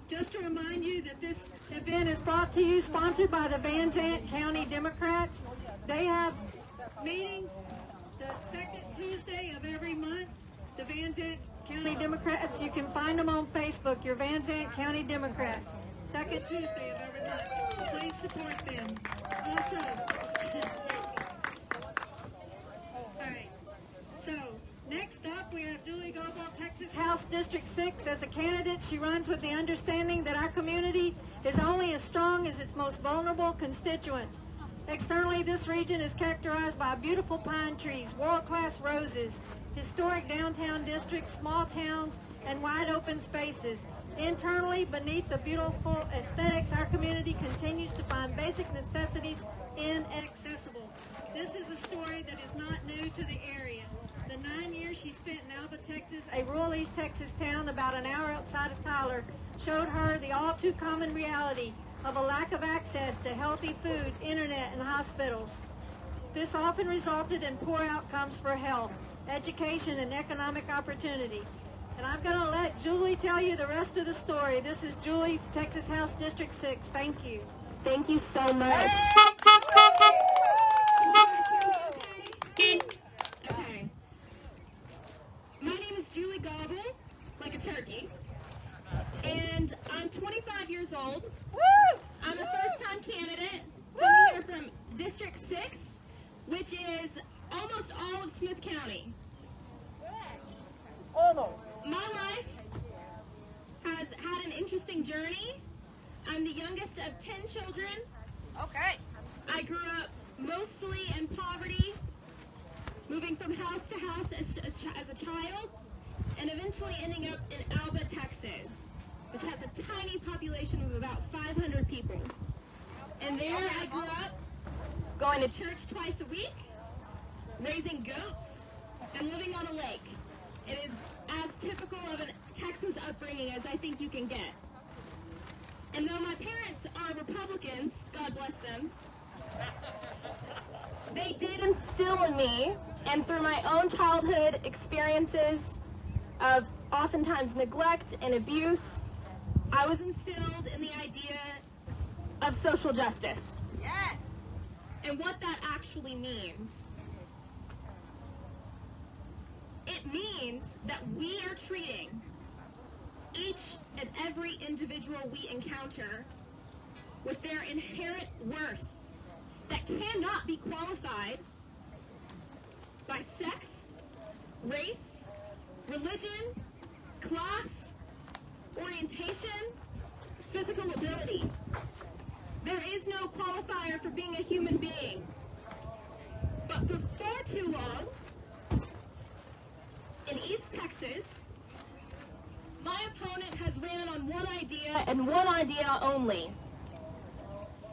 Just just to remind you that this event is brought to you, sponsored by the Van Zant County Democrats. They have meetings the second Tuesday of every month. The Van Zant County Democrats, you can find them on Facebook, your Van Zant County Democrats. Second Tuesday of every month. Please support them. Also, all right, so next up we have Julie Gobble, Texas House District 6. As a candidate, she runs with the understanding that our community is only as strong as its most vulnerable constituents. Externally, this region is characterized by beautiful pine trees, world-class roses, historic downtown districts, small towns, and wide open spaces. Internally, beneath the beautiful aesthetics, our community continues to find basic necessities inaccessible. This is a story that is not new to the area. The 9 years she spent in Alba, Texas, a rural East Texas town about an hour outside of Tyler, showed her the all-too common reality of a lack of access to healthy food, internet, and hospitals. This often resulted in poor outcomes for health, education, and economic opportunity. And I'm going to let Julie tell you the rest of the story. This is Julie, Texas House District 6. Thank you. Thank you so much. Okay. My name is Julie Gobble, like a turkey. And I'm 25 years old. I'm a first-time candidate coming here from District 6, which is almost all of Smith County. My life has had an interesting journey. I'm the youngest of 10 children. Okay. I grew up mostly in poverty, moving from house to house as a child, and eventually ending up in Alba, Texas, which has a tiny population of about 500 people. And there I grew up going to church twice a week, raising goats, and living on a lake. It is as typical of a Texas upbringing as I think you can get. And though my parents are Republicans, God bless them, they did instill in me, and through my own childhood experiences of oftentimes neglect and abuse, I was instilled in the idea of social justice. Yes. And what that actually means. It means that we are treating each and every individual we encounter with their inherent worth that cannot be qualified by sex, race, religion, class, orientation, physical ability. There is no qualifier for being a human being. But for far too long, in East Texas, my opponent has ran on one idea and one idea only.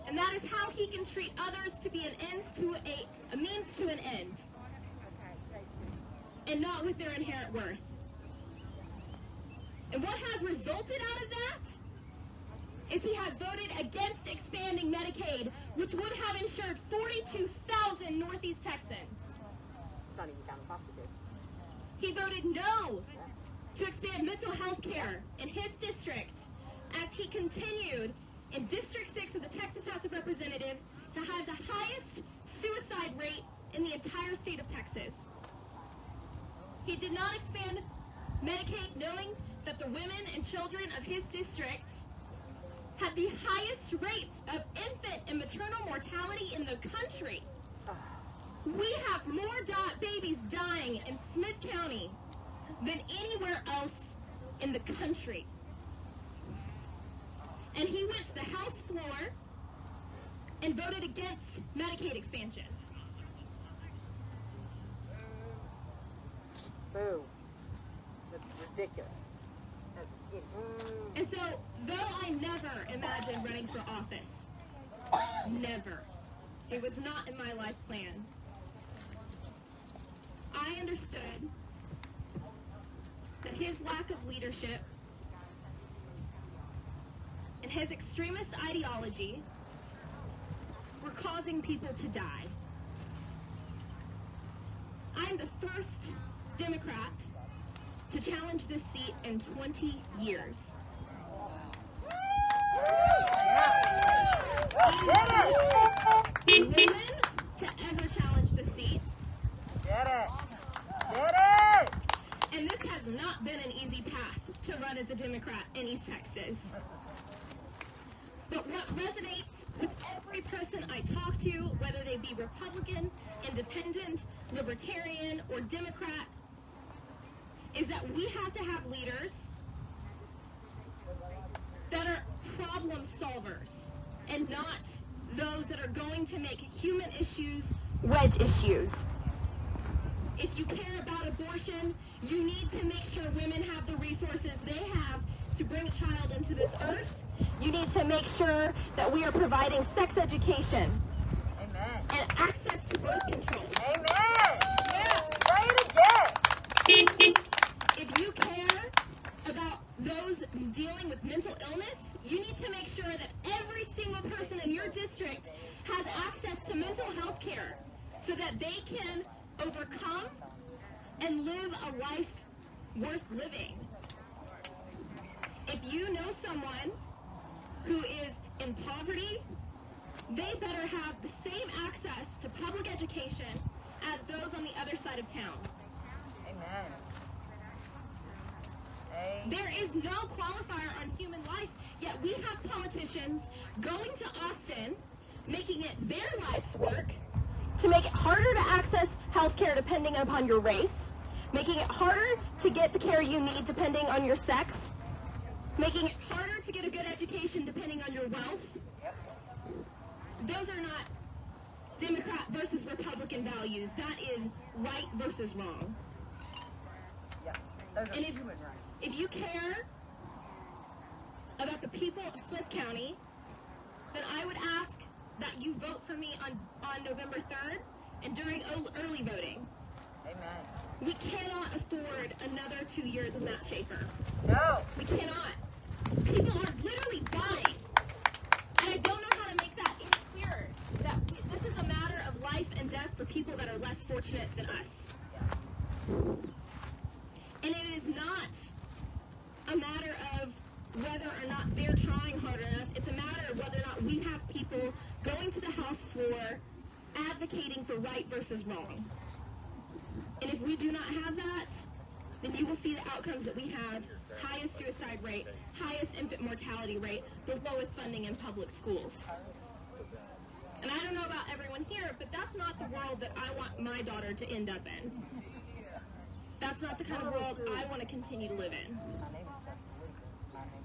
And that is how he can treat others to be a means to an end. And not with their inherent worth. And what has resulted out of that is he has voted against expanding Medicaid, which would have insured 42,000 Northeast Texans. He voted no to expand mental health care in his district as he continued in District 6 of the Texas House of Representatives to have the highest suicide rate in the entire state of Texas. He did not expand Medicaid knowing that the women and children of his district had the highest rates of infant and maternal mortality in the country. We have more babies dying in Smith County than anywhere else in the country. And he went to the House floor and voted against Medicaid expansion. Boo. That's ridiculous. And so, though I never imagined running for office, never, it was not in my life plan, I understood that his lack of leadership and his extremist ideology were causing people to die. I'm the first Democrat to challenge this seat in 20 years. But what resonates with every person I talk to, whether they be Republican, Independent, Libertarian, or Democrat, is that we have to have leaders that are problem solvers and not those that are going to make human issues wedge issues. If you care about abortion, you need to make sure women have the resources they have to bring a child into this earth. You need to make sure that we are providing sex education. Amen. And access to birth control. Amen. Yes. Say it again. If you care about those dealing with mental illness, you need to make sure that every single person in your district has access to mental health care so that they can overcome and live a life worth living. If you know someone who is in poverty, they better have the same access to public education as those on the other side of town. Amen. There is no qualifier on human life, yet we have politicians going to Austin, making it their life's work to make it harder to access health care depending upon your race, making it harder to get the care you need depending on your sex, making it harder to get a good education depending on your wealth. Those are not Democrat versus Republican values. That is right versus wrong. Those are And human rights. if you care about the people of Smith County, then I would ask that you vote for me on November 3rd and during early voting. Amen. We cannot afford another 2 years of Matt Schaefer. No. We cannot. People are literally dying. And I don't know how to make that any clearer. That this is a matter of life and death for people that are less fortunate than us. And it is not a matter of whether or not they're trying hard enough. It's a matter of whether or not we have people going to the House floor advocating for right versus wrong. And if we do not have that, then you will see the outcomes that we have: highest suicide rate, highest infant mortality rate, the lowest funding in public schools. And I don't know about everyone here, but that's not the world that I want my daughter to end up in. That's not the kind of world I want to continue to live in.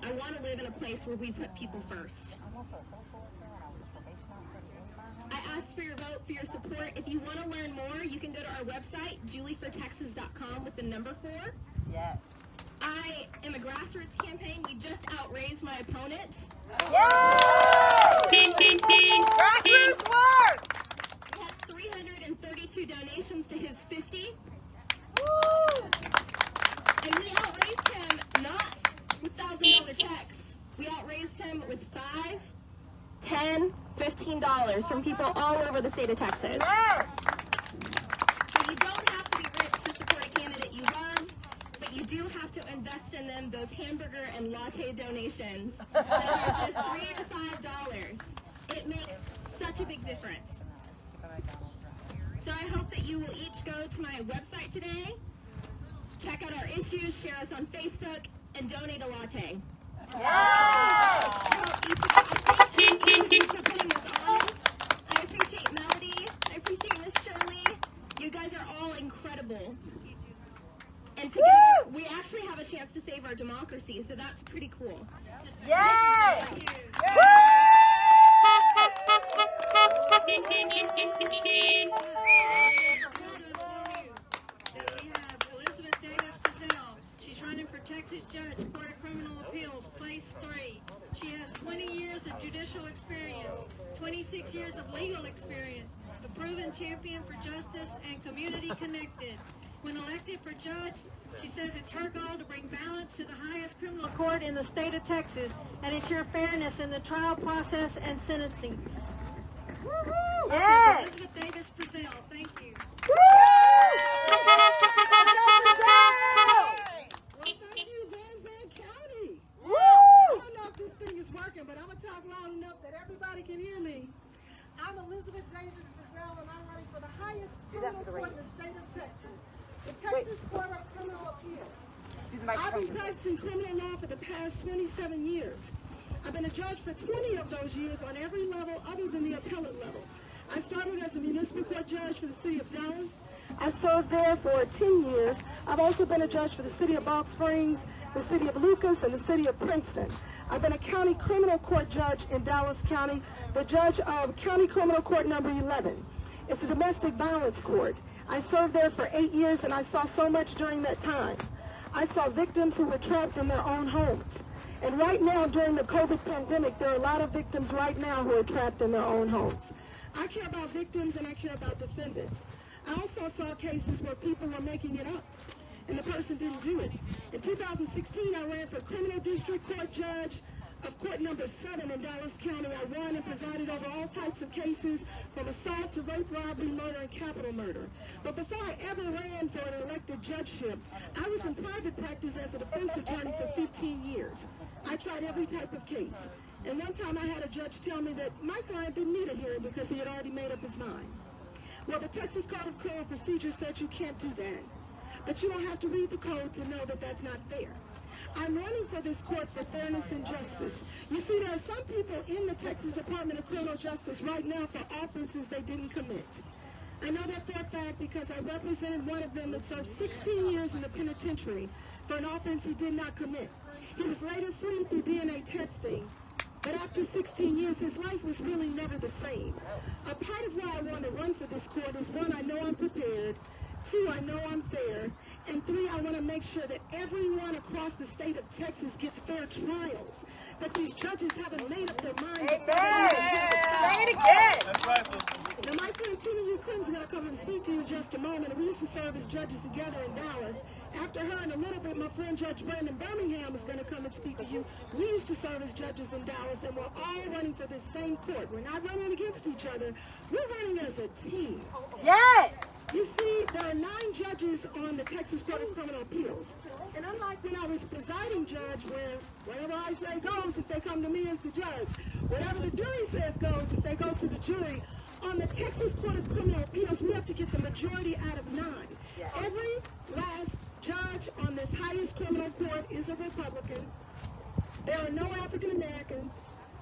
I want to live in a place where we put people first. I ask for your vote, for your support. If you want to learn more, you can go to our website, juliefortexas.com with the number 4. Yes. I am a grassroots campaign. We just outraised my opponent. Yay! Grassroots works! We had 332 donations to his 50. Woo! And we outraised him not with $1,000 checks. We outraised him with $5, $10, $15 from people all over the state of Texas. Amen. So you don't have to be rich to support a candidate you love, but you do have to invest in them those hamburger and latte donations that are just $3 or $5. It makes such a big difference. So I hope that you will each go to my website today, check out our issues, share us on Facebook, and donate a latte. I thank each of you for putting this on. I appreciate Melody. I appreciate Miss Shirley. You guys are all incredible. And together, we actually have a chance to save our democracy, so that's pretty cool. Yay! Thank you. We have Elizabeth Davis Frizell. She's running for Texas Judge, Court of Criminal Appeals, place 3. She has 20 years of judicial experience, 26 years of legal experience, a proven champion for justice and community connected. When elected for judge, she says it's her goal to bring balance to the highest criminal court in the state of Texas and ensure fairness in the trial process and sentencing. Yes! Elizabeth Davis Frizell, thank you. Well, thank you, Van County. Woo! I don't know if this thing is working, but I'm going to talk loud enough that everybody can hear me. I'm Elizabeth Davis Frizell, and I'm running for the highest criminal court in the state of Texas, the Texas Court of Criminal Appeals. I've been practicing criminal law for the past 27 years. I've been a judge for 20 of those years on every level other than the appellate level. I started as a municipal court judge for the city of Dallas. I served there for 10 years. I've also been a judge for the city of Balch Springs, the city of Lucas, and the city of Princeton. I've been a county criminal court judge in Dallas County, the judge of County Criminal Court number 11. It's a domestic violence court. I served there for 8 years, and I saw so much during that time. I saw victims who were trapped in their own homes. And right now, during the COVID pandemic, there are a lot of victims right now who are trapped in their own homes. I care about victims and I care about defendants. I also saw cases where people were making it up and the person didn't do it. In 2016, I ran for criminal district court judge of court number 7 in Dallas County. I won and presided over all types of cases from assault to rape, robbery, murder, and capital murder. But before I ever ran for an elected judgeship, I was in private practice as a defense attorney for 15 years. I tried every type of case. And one time I had a judge tell me that my client didn't need a hearing because he had already made up his mind. Well, the Texas Code of Criminal Procedure said you can't do that. But you don't have to read the code to know that that's not fair. I'm running for this court for fairness and justice. You see, there are some people in the Texas Department of Criminal Justice right now for offenses they didn't commit. I know that for a fact because I represented one of them that served 16 years in the penitentiary for an offense he did not commit. He was later freed through DNA testing, but after 16 years, his life was really never the same. A part of why I want to run for this court is, 1, I know I'm prepared. 2, I know I'm fair. And 3, I want to make sure that everyone across the state of Texas gets fair trials. That these judges haven't made up their minds. Amen. Say it again. Now, my friend Tina Clinton's going to come and speak to you in just a moment. We used to serve as judges together in Dallas. After her, in a little bit, my friend Judge Brenda in Birmingham is going to come and speak to you. We used to serve as judges in Dallas, and we're all running for this same court. We're not running against each other. We're running as a team. Yes. You see, there are 9 judges on the Texas Court of Criminal Appeals. And unlike when I was presiding judge, where whatever I say goes if they come to me as the judge, whatever the jury says goes if they go to the jury, on the Texas Court of Criminal Appeals, we have to get the majority out of 9. Every last judge on this highest criminal court is a Republican. There are no African Americans.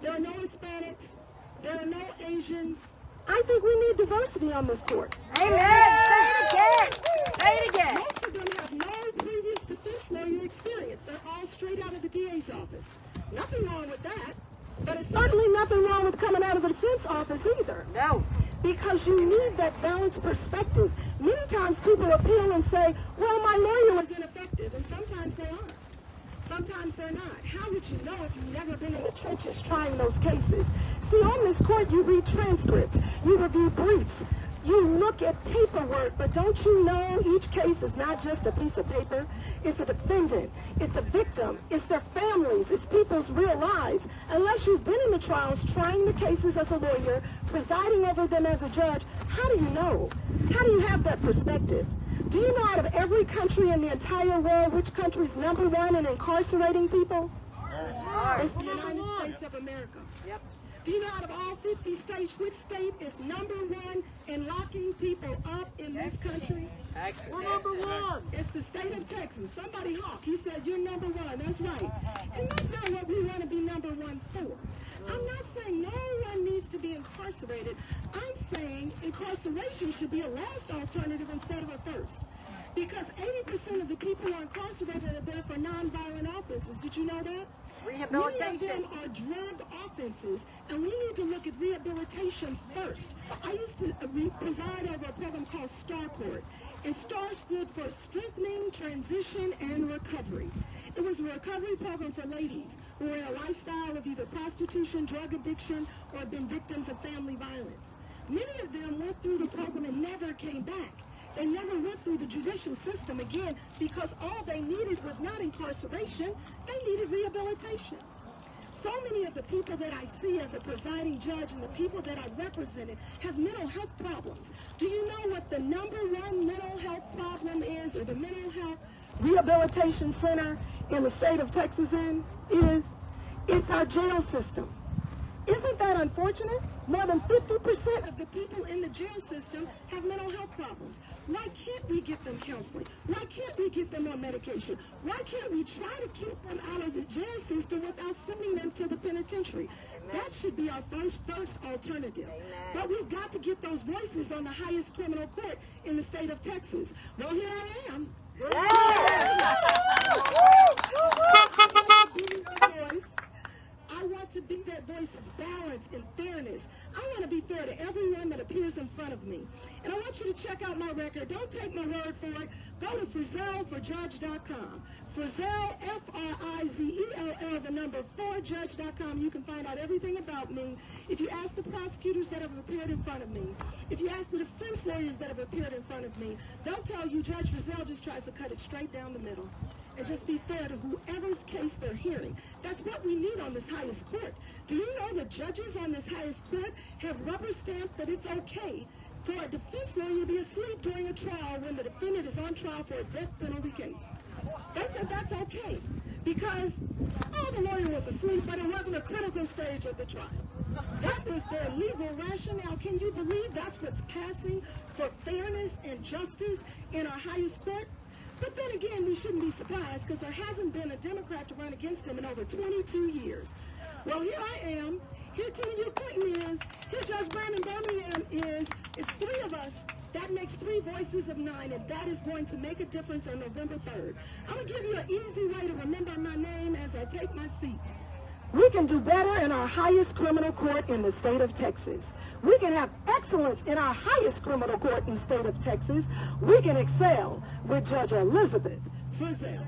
There are no Hispanics. There are no Asians. I think we need diversity on this court. Amen. Say it again. Say it again. Most of them have no previous defense lawyer experience. They're all straight out of the DA's office. Nothing wrong with that. But it's certainly nothing wrong with coming out of the defense office either. No. Because you need that balanced perspective. Many times people appeal and say, well, my lawyer was ineffective, and sometimes they are. Sometimes they're not. How would you know if you've never been in the trenches trying those cases? See, on this court, you read transcripts, you review briefs, you look at paperwork, but don't you know each case is not just a piece of paper? It's a defendant, it's a victim, it's their families, it's people's real lives. Unless you've been in the trials, trying the cases as a lawyer, presiding over them as a judge, how do you know? How do you have that perspective? Do you know out of every country in the entire world, which country is number 1 in incarcerating people? It's the United States of America. Yep. Do you know out of all 50 states, which state is number 1 in locking people up in this country? Excellent. We're number 1. It's the state of Texas. Somebody hawk. He said, you're number 1. That's right. And that's not what we want to be number 1 for. I'm not saying no one needs to be incarcerated. I'm saying incarceration should be a last alternative instead of a first. Because 80% of the people who are incarcerated are there for nonviolent offenses. Did you know that? Rehabilitation. Many of them are drug offenses, and we need to look at rehabilitation first. I used to preside over a program called STAR Court, and STAR stood for Strengthening, Transition, and Recovery. It was a recovery program for ladies who were in a lifestyle of either prostitution, drug addiction, or had been victims of family violence. Many of them went through the program and never came back. They never went through the judicial system again because all they needed was not incarceration, they needed rehabilitation. So many of the people that I see as a presiding judge and the people that I represented have mental health problems. Do you know what the number 1 mental health problem is, or the mental health rehabilitation center in the state of Texas is? It's our jail system. Isn't that unfortunate? More than 50% of the people in the jail system have mental health problems. Why can't we get them counseling? Why can't we get them on medication? Why can't we try to keep them out of the jail system without sending them to the penitentiary? That should be our first alternative. But we've got to get those voices on the highest criminal court in the state of Texas. Well, here I am. I want to be that voice of balance and fairness. I want to be fair to everyone that appears in front of me. And I want you to check out my record. Don't take my word for it. Go to FrizellForJudge.com. Frizell, F-R-I-Z-E-L-L, the number 4judge.com. You can find out everything about me. If you ask the prosecutors that have appeared in front of me, if you ask the defense lawyers that have appeared in front of me, they'll tell you Judge Frizell just tries to cut it straight down the middle and just be fair to whoever's case they're hearing. That's what we need on this highest court. Do you know the judges on this highest court have rubber stamped that it's okay for a defense lawyer to be asleep during a trial when the defendant is on trial for a death penalty case? They said that's okay because, the lawyer was asleep, but it wasn't a critical stage of the trial. That was their legal rationale. Can you believe that's what's passing for fairness and justice in our highest court? But then again, we shouldn't be surprised because there hasn't been a Democrat to run against him in over 22 years. Well, here I am. Here Timothy Clinton is. Here Judge Brannon Birmingham is. It's three of us. That makes 3 voices of 9, and that is going to make a difference on November 3rd. I'm going to give you an easy way to remember my name as I take my seat. We can do better in our highest criminal court in the state of Texas. We can have excellence in our highest criminal court in the state of Texas. We can excel with Judge Elizabeth Frizell.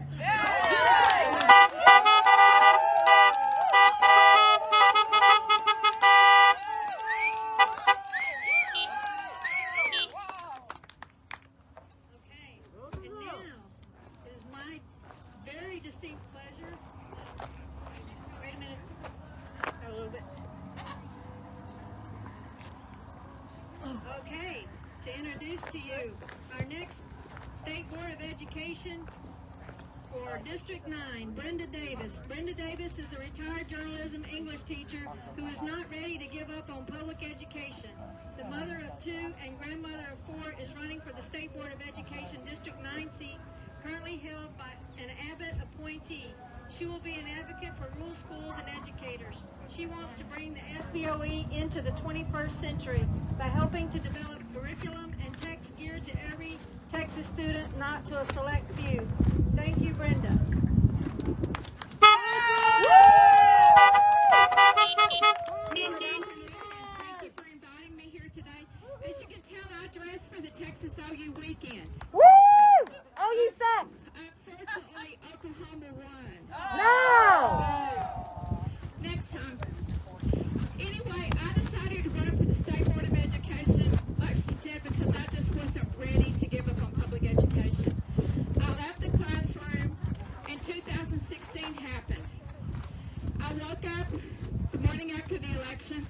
Okay, to introduce to you our next State Board of Education for District 9, Brenda Davis. Brenda Davis is a retired journalism English teacher who is not ready to give up on public education. The mother of 2 and grandmother of 4 is running for the State Board of Education District 9 seat, currently held by an Abbott appointee. She will be an advocate for rural schools and educators. She wants to bring the SBOE into the 21st century by helping to develop curriculum and text geared to every Texas student, not to a select few. Thank you, Brenda. Thank you for inviting me here today. As you can tell, I dressed for the Texas OU weekend. Woo! OU sucks. Unfortunately, Oklahoma won. No! Next time. Anyway, I decided to run for the State Board of Education, like she said, because I just wasn't ready to give up on public education. I left the classroom, and 2016 happened. I woke up the morning after the election.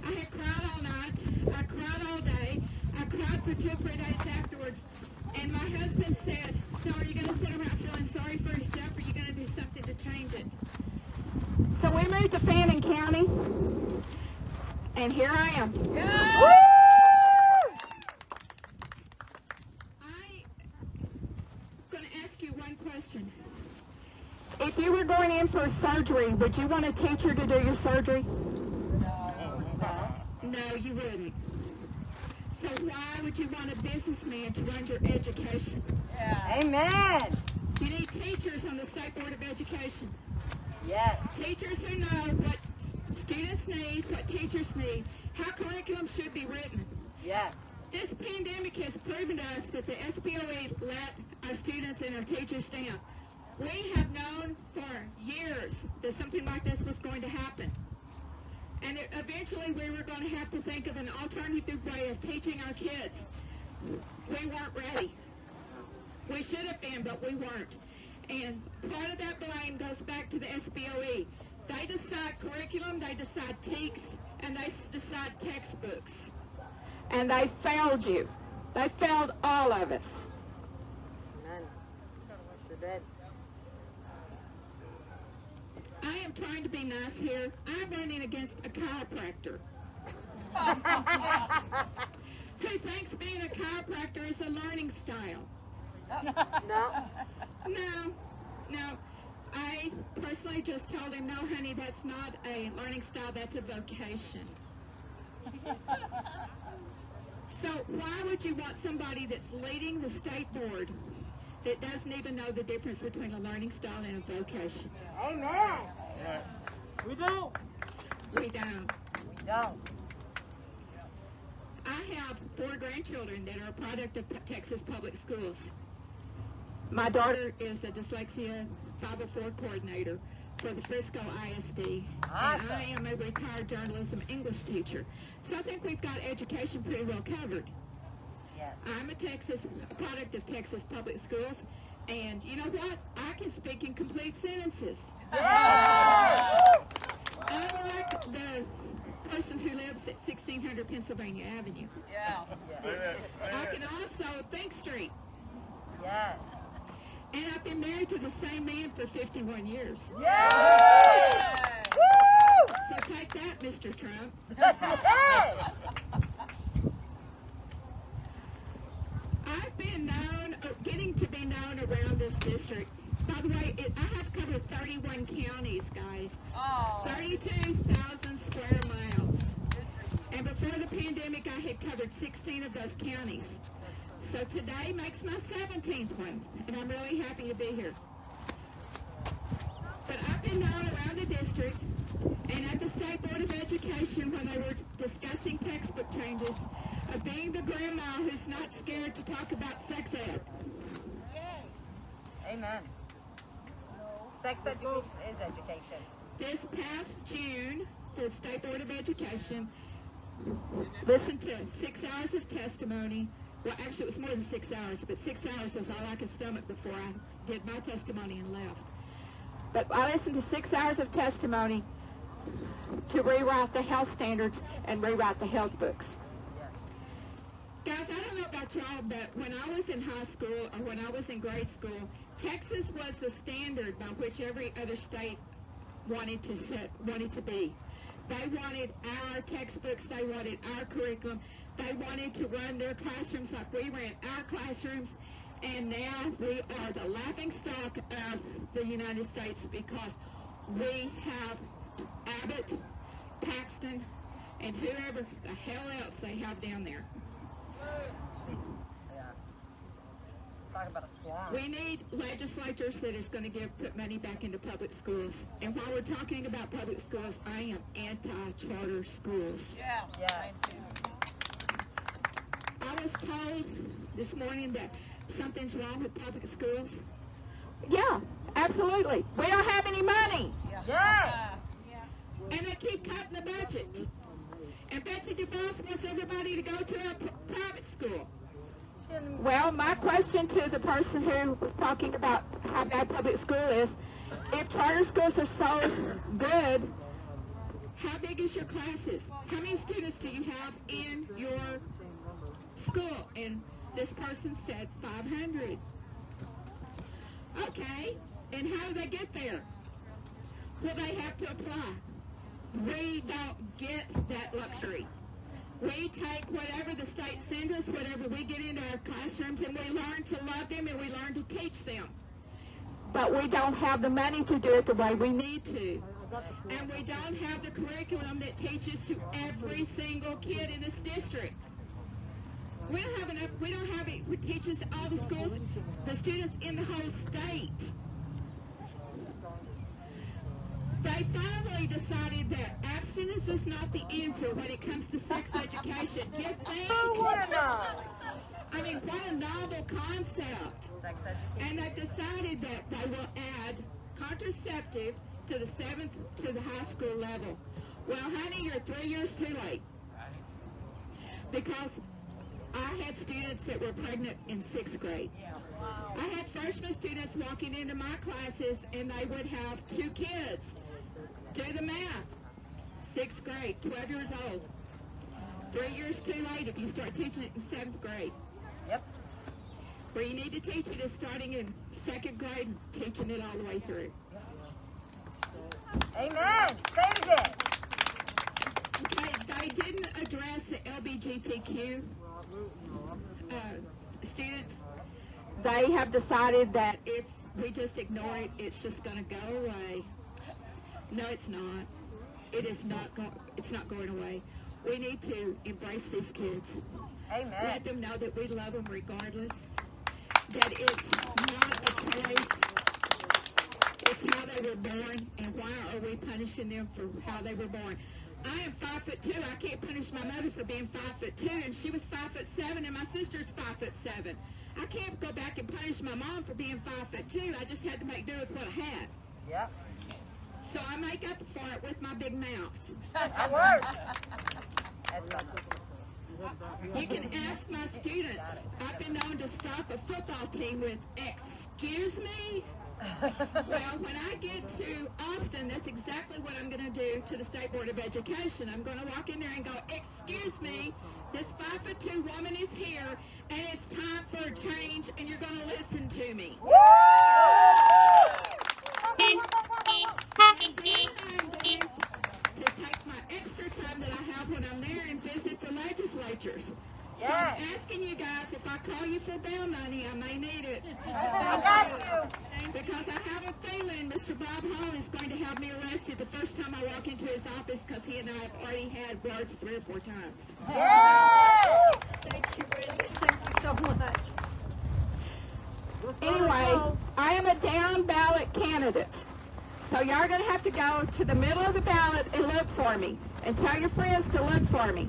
I had cried all night. I cried all day. I cried for 2 or 3 days afterwards. And my husband said, so are you going to sit around feeling sorry for yourself, or are you going to do something to change it? So we moved to Canton County, and here I am. Yeah. Woo! I'm going to ask you one question. If you were going in for surgery, would you want a teacher to do your surgery? No, you wouldn't. So why would you want a businessman to run your education? Yeah. Amen. You need teachers on the State Board of Education. Yes. Teachers who know what students need, what teachers need, how curriculum should be written. Yes. This pandemic has proven to us that the SBOE let our students and our teachers down. We have known for years that something like this was going to happen. And eventually we were going to have to think of an alternative way of teaching our kids. We weren't ready. We should have been, but we weren't. And part of that blame goes back to the SBOE. They decide curriculum, they decide TEKS, and they decide textbooks. And they failed you. They failed all of us. Amen. Sure did. I am trying to be nice here. I'm running against a chiropractor who thinks being a chiropractor is a learning style. No. I personally just told him, no, honey, that's not a learning style, that's a vocation. So why would you want somebody that's leading the state board that doesn't even know the difference between a learning style and a vocation? Amen. We don't. We don't. We don't. I have 4 grandchildren that are a product of Texas public schools. My daughter is a dyslexia 504 coordinator for the Frisco ISD. Awesome. And I am a retired journalism English teacher. So I think we've got education pretty well covered. Yes. I'm a product of Texas public schools, and you know what? I can speak in complete sentences. Unlike the person who lives at 1600 Pennsylvania Avenue. Yeah. I can also think straight. Yes. And I've been married to the same man for 51 years. Yes. Woo! So take that, Mr. Trump. I've been known, getting to be known around this district. By the way, I have covered 31 counties, guys. 32,000 square miles. And before the pandemic, I had covered 16 of those counties. So today makes my 17th one, and I'm really happy to be here. But I've been known around the district and at the State Board of Education when they were discussing textbook changes of being the grandma who's not scared to talk about sex ed. Amen. Sex education is education. This past June, the State Board of Education listened to 6 hours of testimony. Well, actually, it was more than 6 hours, but 6 hours was all I could stomach before I did my testimony and left. But I listened to 6 hours of testimony to rewrite the health standards and rewrite the health books. Guys, I don't know about y'all, but when I was in high school or when I was in grade school, Texas was the standard by which every other state wanted to be. They wanted our textbooks, they wanted our curriculum, they wanted to run their classrooms like we ran our classrooms, and now we are the laughingstock of the United States because we have Abbott, Paxton, and whoever the hell else they have down there. Yeah. Talk about a swamp. We need legislatures that is going to put money back into public schools. And while we're talking about public schools, I am anti-charter schools. Yeah. I was told this morning that something's wrong with public schools. Yeah, absolutely. We don't have any money. Yeah. And they keep cutting the budget. And Betsy DeVos wants everybody to go to a private school. Well, my question to the person who was talking about how bad public school is, if charter schools are so good, how big is your classes? How many students do you have in your school? And this person said 500. Okay, and how do they get there? Well, they have to apply. We don't get that luxury. We take whatever the state sends us, whatever we get into our classrooms, and we learn to love them and we learn to teach them. But we don't have the money to do it the way we need to. And we don't have the curriculum that teaches to every single kid in this district. We don't have enough, we don't have it, it teaches all the schools, the students in the whole state. They finally decided that abstinence is not the answer when it comes to sex education. You think? Who would have known? I mean, what a novel concept. Sex education. And they've decided that they will add contraceptive to the 7th to the high school level. Well, honey, you're 3 years too late. Because I had students that were pregnant in 6th grade. I had freshman students walking into my classes and they would have 2 kids. Do the math. 6th grade, 12 years old. 3 years too late if you start teaching it in 7th grade. Yep. Where you need to teach it is starting in 2nd grade and teaching it all the way through. Amen. Praise it. Okay, they didn't address the LGBTQ students. They have decided that if we just ignore it, it's just going to go away. No, it's not. It is not. It's not going away. We need to embrace these kids. Amen. Let them know that we love them regardless. That it's not a choice. It's how they were born, and why are we punishing them for how they were born? I am 5'2". I can't punish my mother for being 5'2", and she was 5'7", and my sister's 5'7". I can't go back and punish my mom for being 5'2". I just had to make do with what I had. Yep. So I make up for it with my big mouth. That works. You can ask my students. I've been known to stop a football team with, "Excuse me?" Well, when I get to Austin, that's exactly what I'm going to do to the State Board of Education. I'm going to walk in there and go, "Excuse me, this 5'2" woman is here, and it's time for a change, and you're going to listen to me." And then I'm going to take my extra time that I have when I'm there and visit the legislatures. So I'm asking you guys, if I call you for bail money, I may need it. I got you. Because I have a feeling Mr. Bob Hall is going to have me arrested the first time I walk into his office, because he and I have already had words 3 or 4 times. Thank you, Brenda. Thank you so much. Anyway, I am a down ballot candidate. So y'all are going to have to go to the middle of the ballot and look for me. And tell your friends to look for me.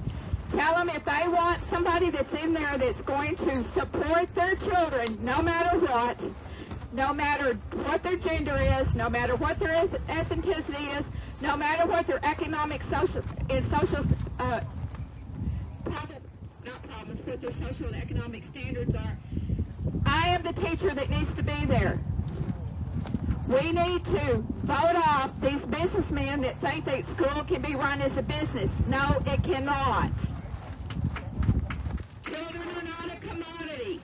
Tell them if they want somebody that's in there that's going to support their children, no matter what their gender is, no matter what their ethnicity is, no matter what their economic, social, what their social and economic standards are. I am the teacher that needs to be there. We need to vote off these businessmen that think that school can be run as a business. No, it cannot. Children are not a commodity.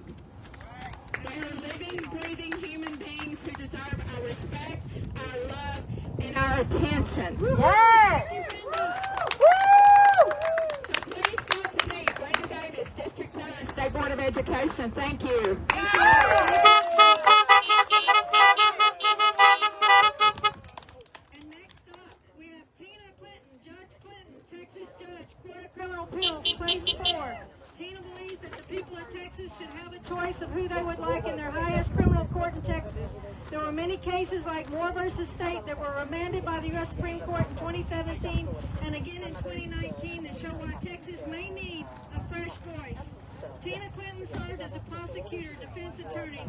They are living, breathing human beings who deserve our respect, our love, and our attention. Yes. So please vote for me, Brenda Davis, District 9, State Board of Education. Thank you. Criminal Appeals, Place 4. Tina believes that the people of Texas should have a choice of who they would like in their highest criminal court in Texas. There were many cases like Moore versus State that were remanded by the U.S. Supreme Court in 2017 and again in 2019 that show why Texas may need a fresh voice. Tina Clinton served as a prosecutor, defense attorney,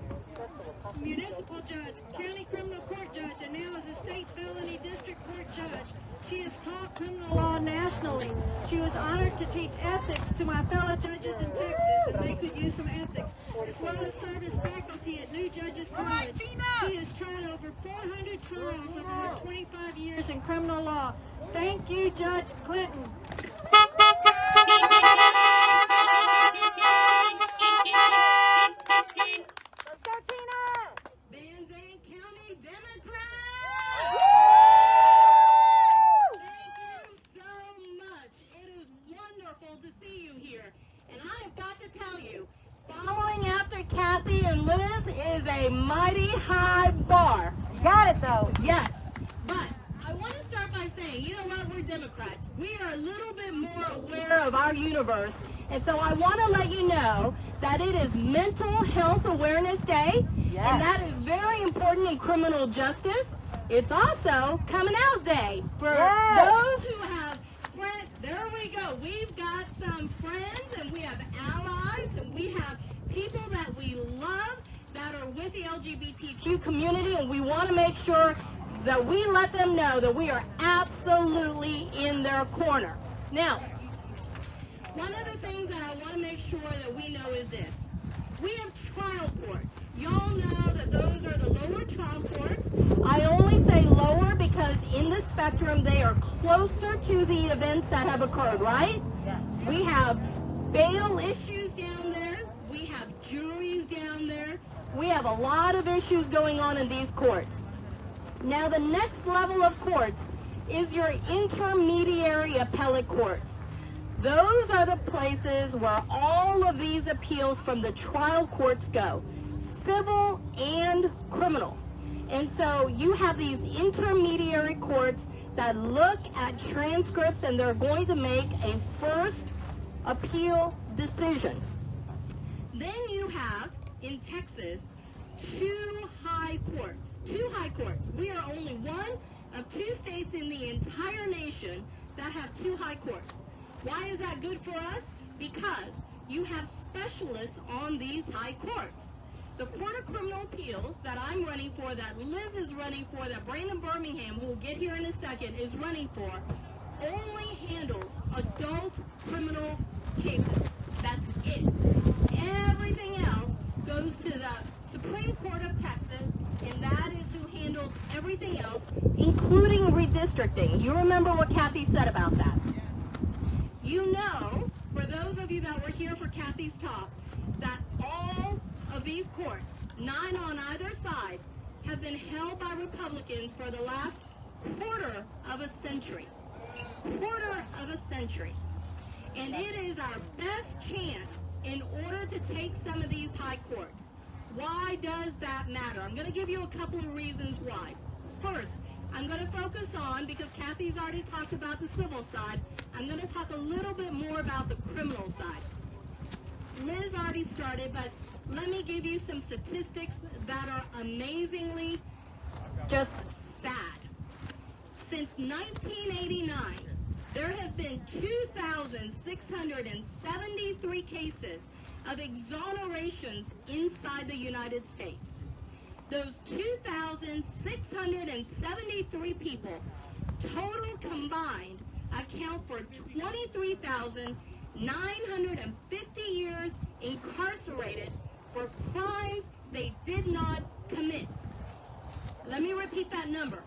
municipal judge, county criminal court judge, and now as a state felony district court judge. She has taught criminal law nationally. She was honored to teach ethics to my fellow judges in Texas, and they could use some ethics, as well as serve as faculty at New Judges College. She has tried over 400 trials over her 25 years in criminal law. Thank you, Judge Clinton. Let's go, Tina. Van Zandt County Democrat! Thank you so much. It is wonderful to see you here. And I have got to tell you, following after Kathy and Liz is a mighty high bar. You got it, though. Yes. But I want to start by saying, you know what, we're Democrats. We are a little bit more aware of our universe. And so I want to let you know that it is Mental Health Awareness Day. Yes. And that is very important in criminal justice. It's also Coming Out Day for those who have friends. There we go. We've got some friends and we have allies and we have people that we love that are with the LGBTQ community, and we want to make sure that we let them know that we are absolutely in their corner. Now, one of the things that I want to make sure that we know is this. We have trial courts. Y'all know that those are the lower trial courts. I only say lower because in the spectrum they are closer to the events that have occurred, right? Yeah. We have bail issues down there. We have juries down there. We have a lot of issues going on in these courts. Now the next level of courts is your intermediary appellate courts. Those are the places where all of these appeals from the trial courts go, civil and criminal. And so you have these intermediary courts that look at transcripts and they're going to make a first appeal decision. Then you have, in Texas, two high courts. Two high courts. We are only one of two states in the entire nation that have two high courts. Why is that good for us? Because you have specialists on these high courts. The Court of Criminal Appeals that I'm running for, that Liz is running for, that Brannon Birmingham, who will get here in a second, is running for, only handles adult criminal cases. That's it. Everything else goes to the Supreme Court of Texas, and that is who handles everything else, including redistricting. You remember what Kathy said about that. You know, for those of you that were here for Kathy's talk, that all of these courts, 9 on either side, have been held by Republicans for the last quarter of a century. Quarter of a century. And it is our best chance in order to take some of these high courts. Why does that matter? I'm going to give you a couple of reasons why. First, I'm going to focus on, because Kathy's already talked about the civil side, I'm going to talk a little bit more about the criminal side. Liz already started, but let me give you some statistics that are amazingly just sad. Since 1989, there have been 2,673 cases of exonerations inside the United States. Those 2,673 people, total combined, account for 23,950 years incarcerated for crimes they did not commit. Let me repeat that number.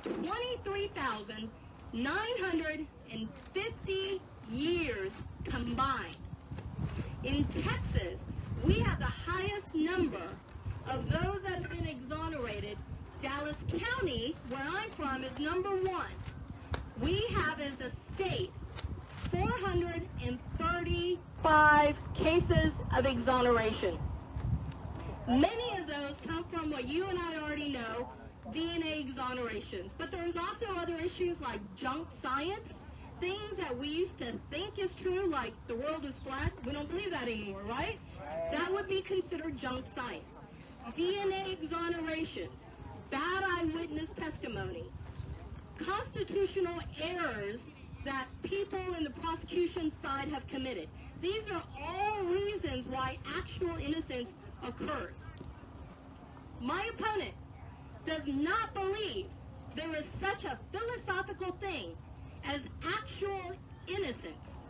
23,950 years combined. In Texas, we have the highest number of those that have been exonerated. Dallas County, where I'm from, is number 1. We have as a state 435 cases of exoneration. Many of those come from what you and I already know, DNA exonerations. But there's also other issues like junk science, things that we used to think is true, like the world is flat. We don't believe that anymore, right? That would be considered junk science. DNA exonerations, bad eyewitness testimony, constitutional errors that people in the prosecution side have committed. These are all reasons why actual innocence occurs. My opponent does not believe there is such a philosophical thing as actual innocence.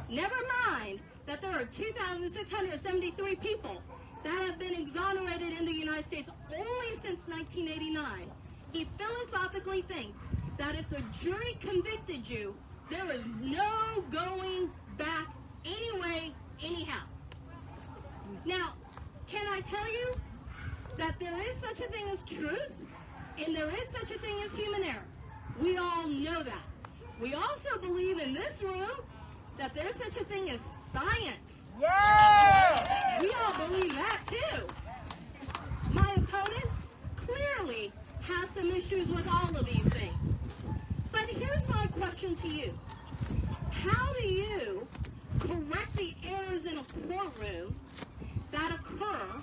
Never mind that there are 2,673 people that have been exonerated in the United States only since 1989. He philosophically thinks that if the jury convicted you, there is no going back anyway, anyhow. Now, can I tell you that there is such a thing as truth, and there is such a thing as human error? We all know that. We also believe in this room that there's such a thing as science. Yeah! We all believe that too. My opponent clearly has some issues with all of these things. But here's my question to you. How do you correct the errors in a courtroom that occur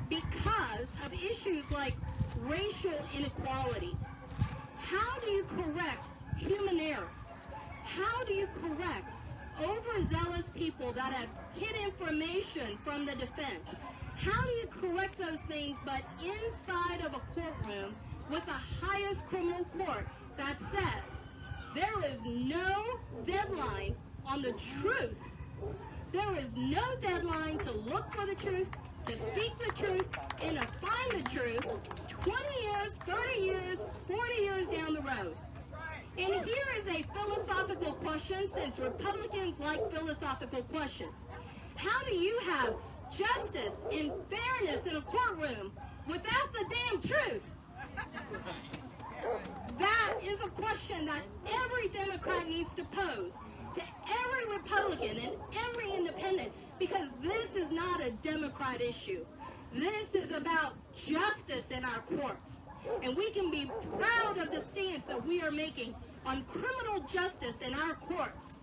because of issues like racial inequality? How do you correct human error? How do you correct overzealous people that have hid information from the defense? How do you correct those things but inside of a courtroom with the highest criminal court that says there is no deadline on the truth? There is no deadline to look for the truth, to seek the truth, and to find the truth 20 years, 30 years, 40 years down the road. And here is a philosophical question, since Republicans like philosophical questions. How do you have justice and fairness in a courtroom without the damn truth? That is a question that every Democrat needs to pose to every Republican and every independent, because this is not a Democrat issue. This is about justice in our courts. And we can be proud of the stance that we are making on criminal justice in our courts.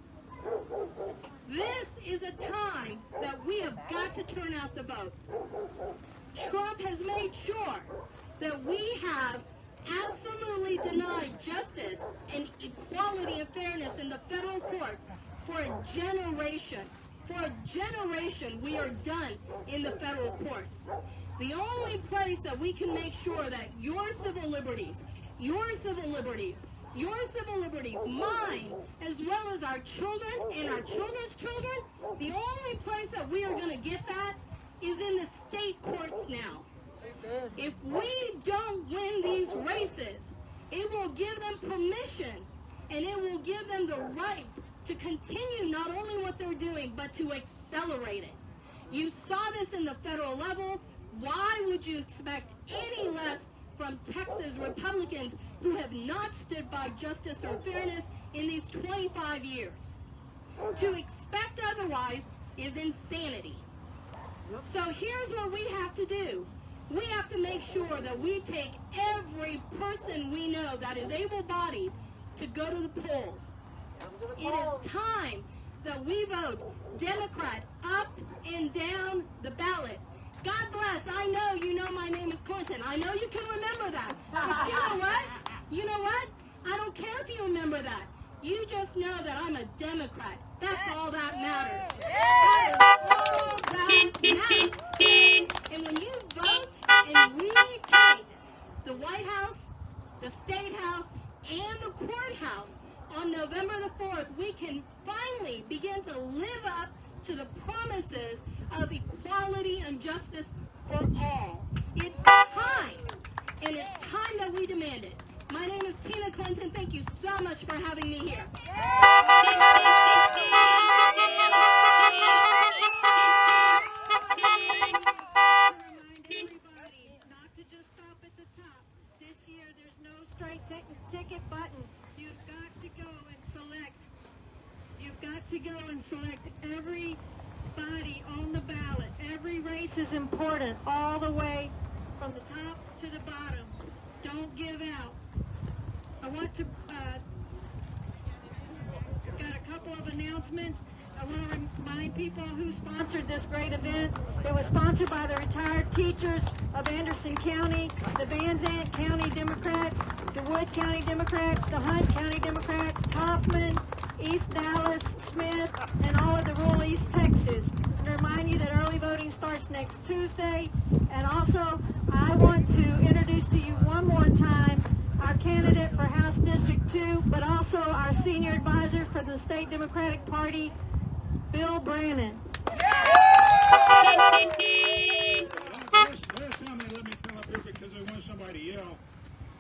This is a time that we have got to turn out the vote. Trump has made sure that we have absolutely denied justice and equality and fairness in the federal courts for a generation. For a generation, we are done in the federal courts. The only place that we can make sure that your civil liberties, mine, as well as our children and our children's children, the only place that we are going to get that is in the state courts now. If we don't win these races, it will give them permission and it will give them the right to continue not only what they're doing, but to accelerate it. You saw this in the federal level. Why would you expect any less from Texas Republicans who have not stood by justice or fairness in these 25 years? To expect otherwise is insanity. So here's what we have to do. We have to make sure that we take every person we know that is able-bodied to go to the polls. It is time that we vote Democrat up and down the ballot. God bless. I know you know my name is Clinton. I know you can remember that. But you know what? You know what? I don't care if you remember that. You just know that I'm a Democrat. That's all that matters. That is all that matters. And when you vote and we take the White House, the State House, and the courthouse on November the 4th, we can finally begin to live up to the promises of equality and justice for all. It's time, and it's time that we demand it. My name is Tina Clinton. Thank you so much for having me here. Ticket button. You've got to go and select. You've got to go and select everybody on the ballot. Every race is important, all the way from the top to the bottom. Don't give out. I want to got a couple of announcements. I want to remind people who sponsored this great event. It was sponsored by the retired teachers of Anderson County, the Van Zandt County Democrats, the Wood County Democrats, the Hunt County Democrats, Kaufman, East Dallas, Smith, and all of the rural East Texas. And to remind you that early voting starts next Tuesday. And also, I want to introduce to you one more time our candidate for House District 2, but also our senior advisor for the State Democratic Party, Bill Brannon. Last time they let me come up here because they wanted somebody to yell.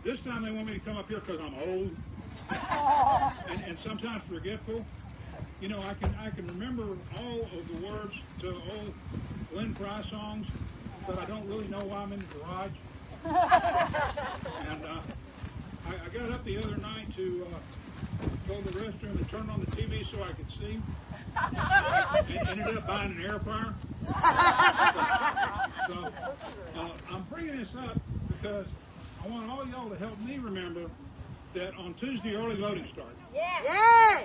This time they want me to come up here because I'm old and sometimes forgetful. You know, I can remember all of the words to old Lynn Fry songs, but I don't really know why I'm in the garage. And I got up the other night to go to the restroom and turn on the TV so I could see. And ended up buying an air fryer. So I'm bringing this up because I want all y'all to help me remember that on Tuesday early voting starts. Yes.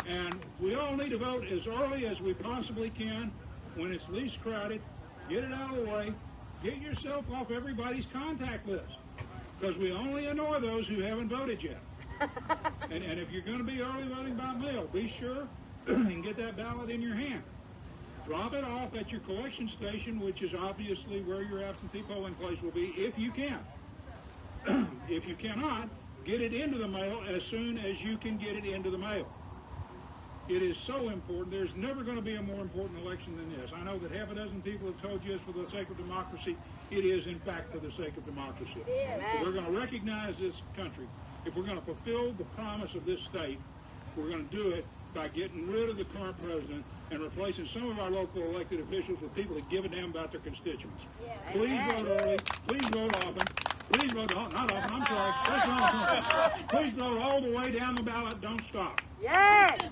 And we all need to vote as early as we possibly can when it's least crowded. Get it out of the way. Get yourself off everybody's contact list. Because we only annoy those who haven't voted yet. And if you're going to be early voting by mail, be sure and get that ballot in your hand. Drop it off at your collection station, which is obviously where your absentee polling place will be, if you can. If you cannot, get it into the mail as soon as you can get it into the mail. It is so important. There's never going to be a more important election than this. I know that half a dozen people have told you it's for the sake of democracy. It is, in fact, for the sake of democracy. If we're going to recognize this country, if we're going to fulfill the promise of this state, we're going to do it by getting rid of the current president and replacing some of our local elected officials with people that give a damn about their constituents. Please vote early. Please vote often. Please vote, not often, I'm sorry. That's not often. Please vote all the way down the ballot, don't stop. Yes.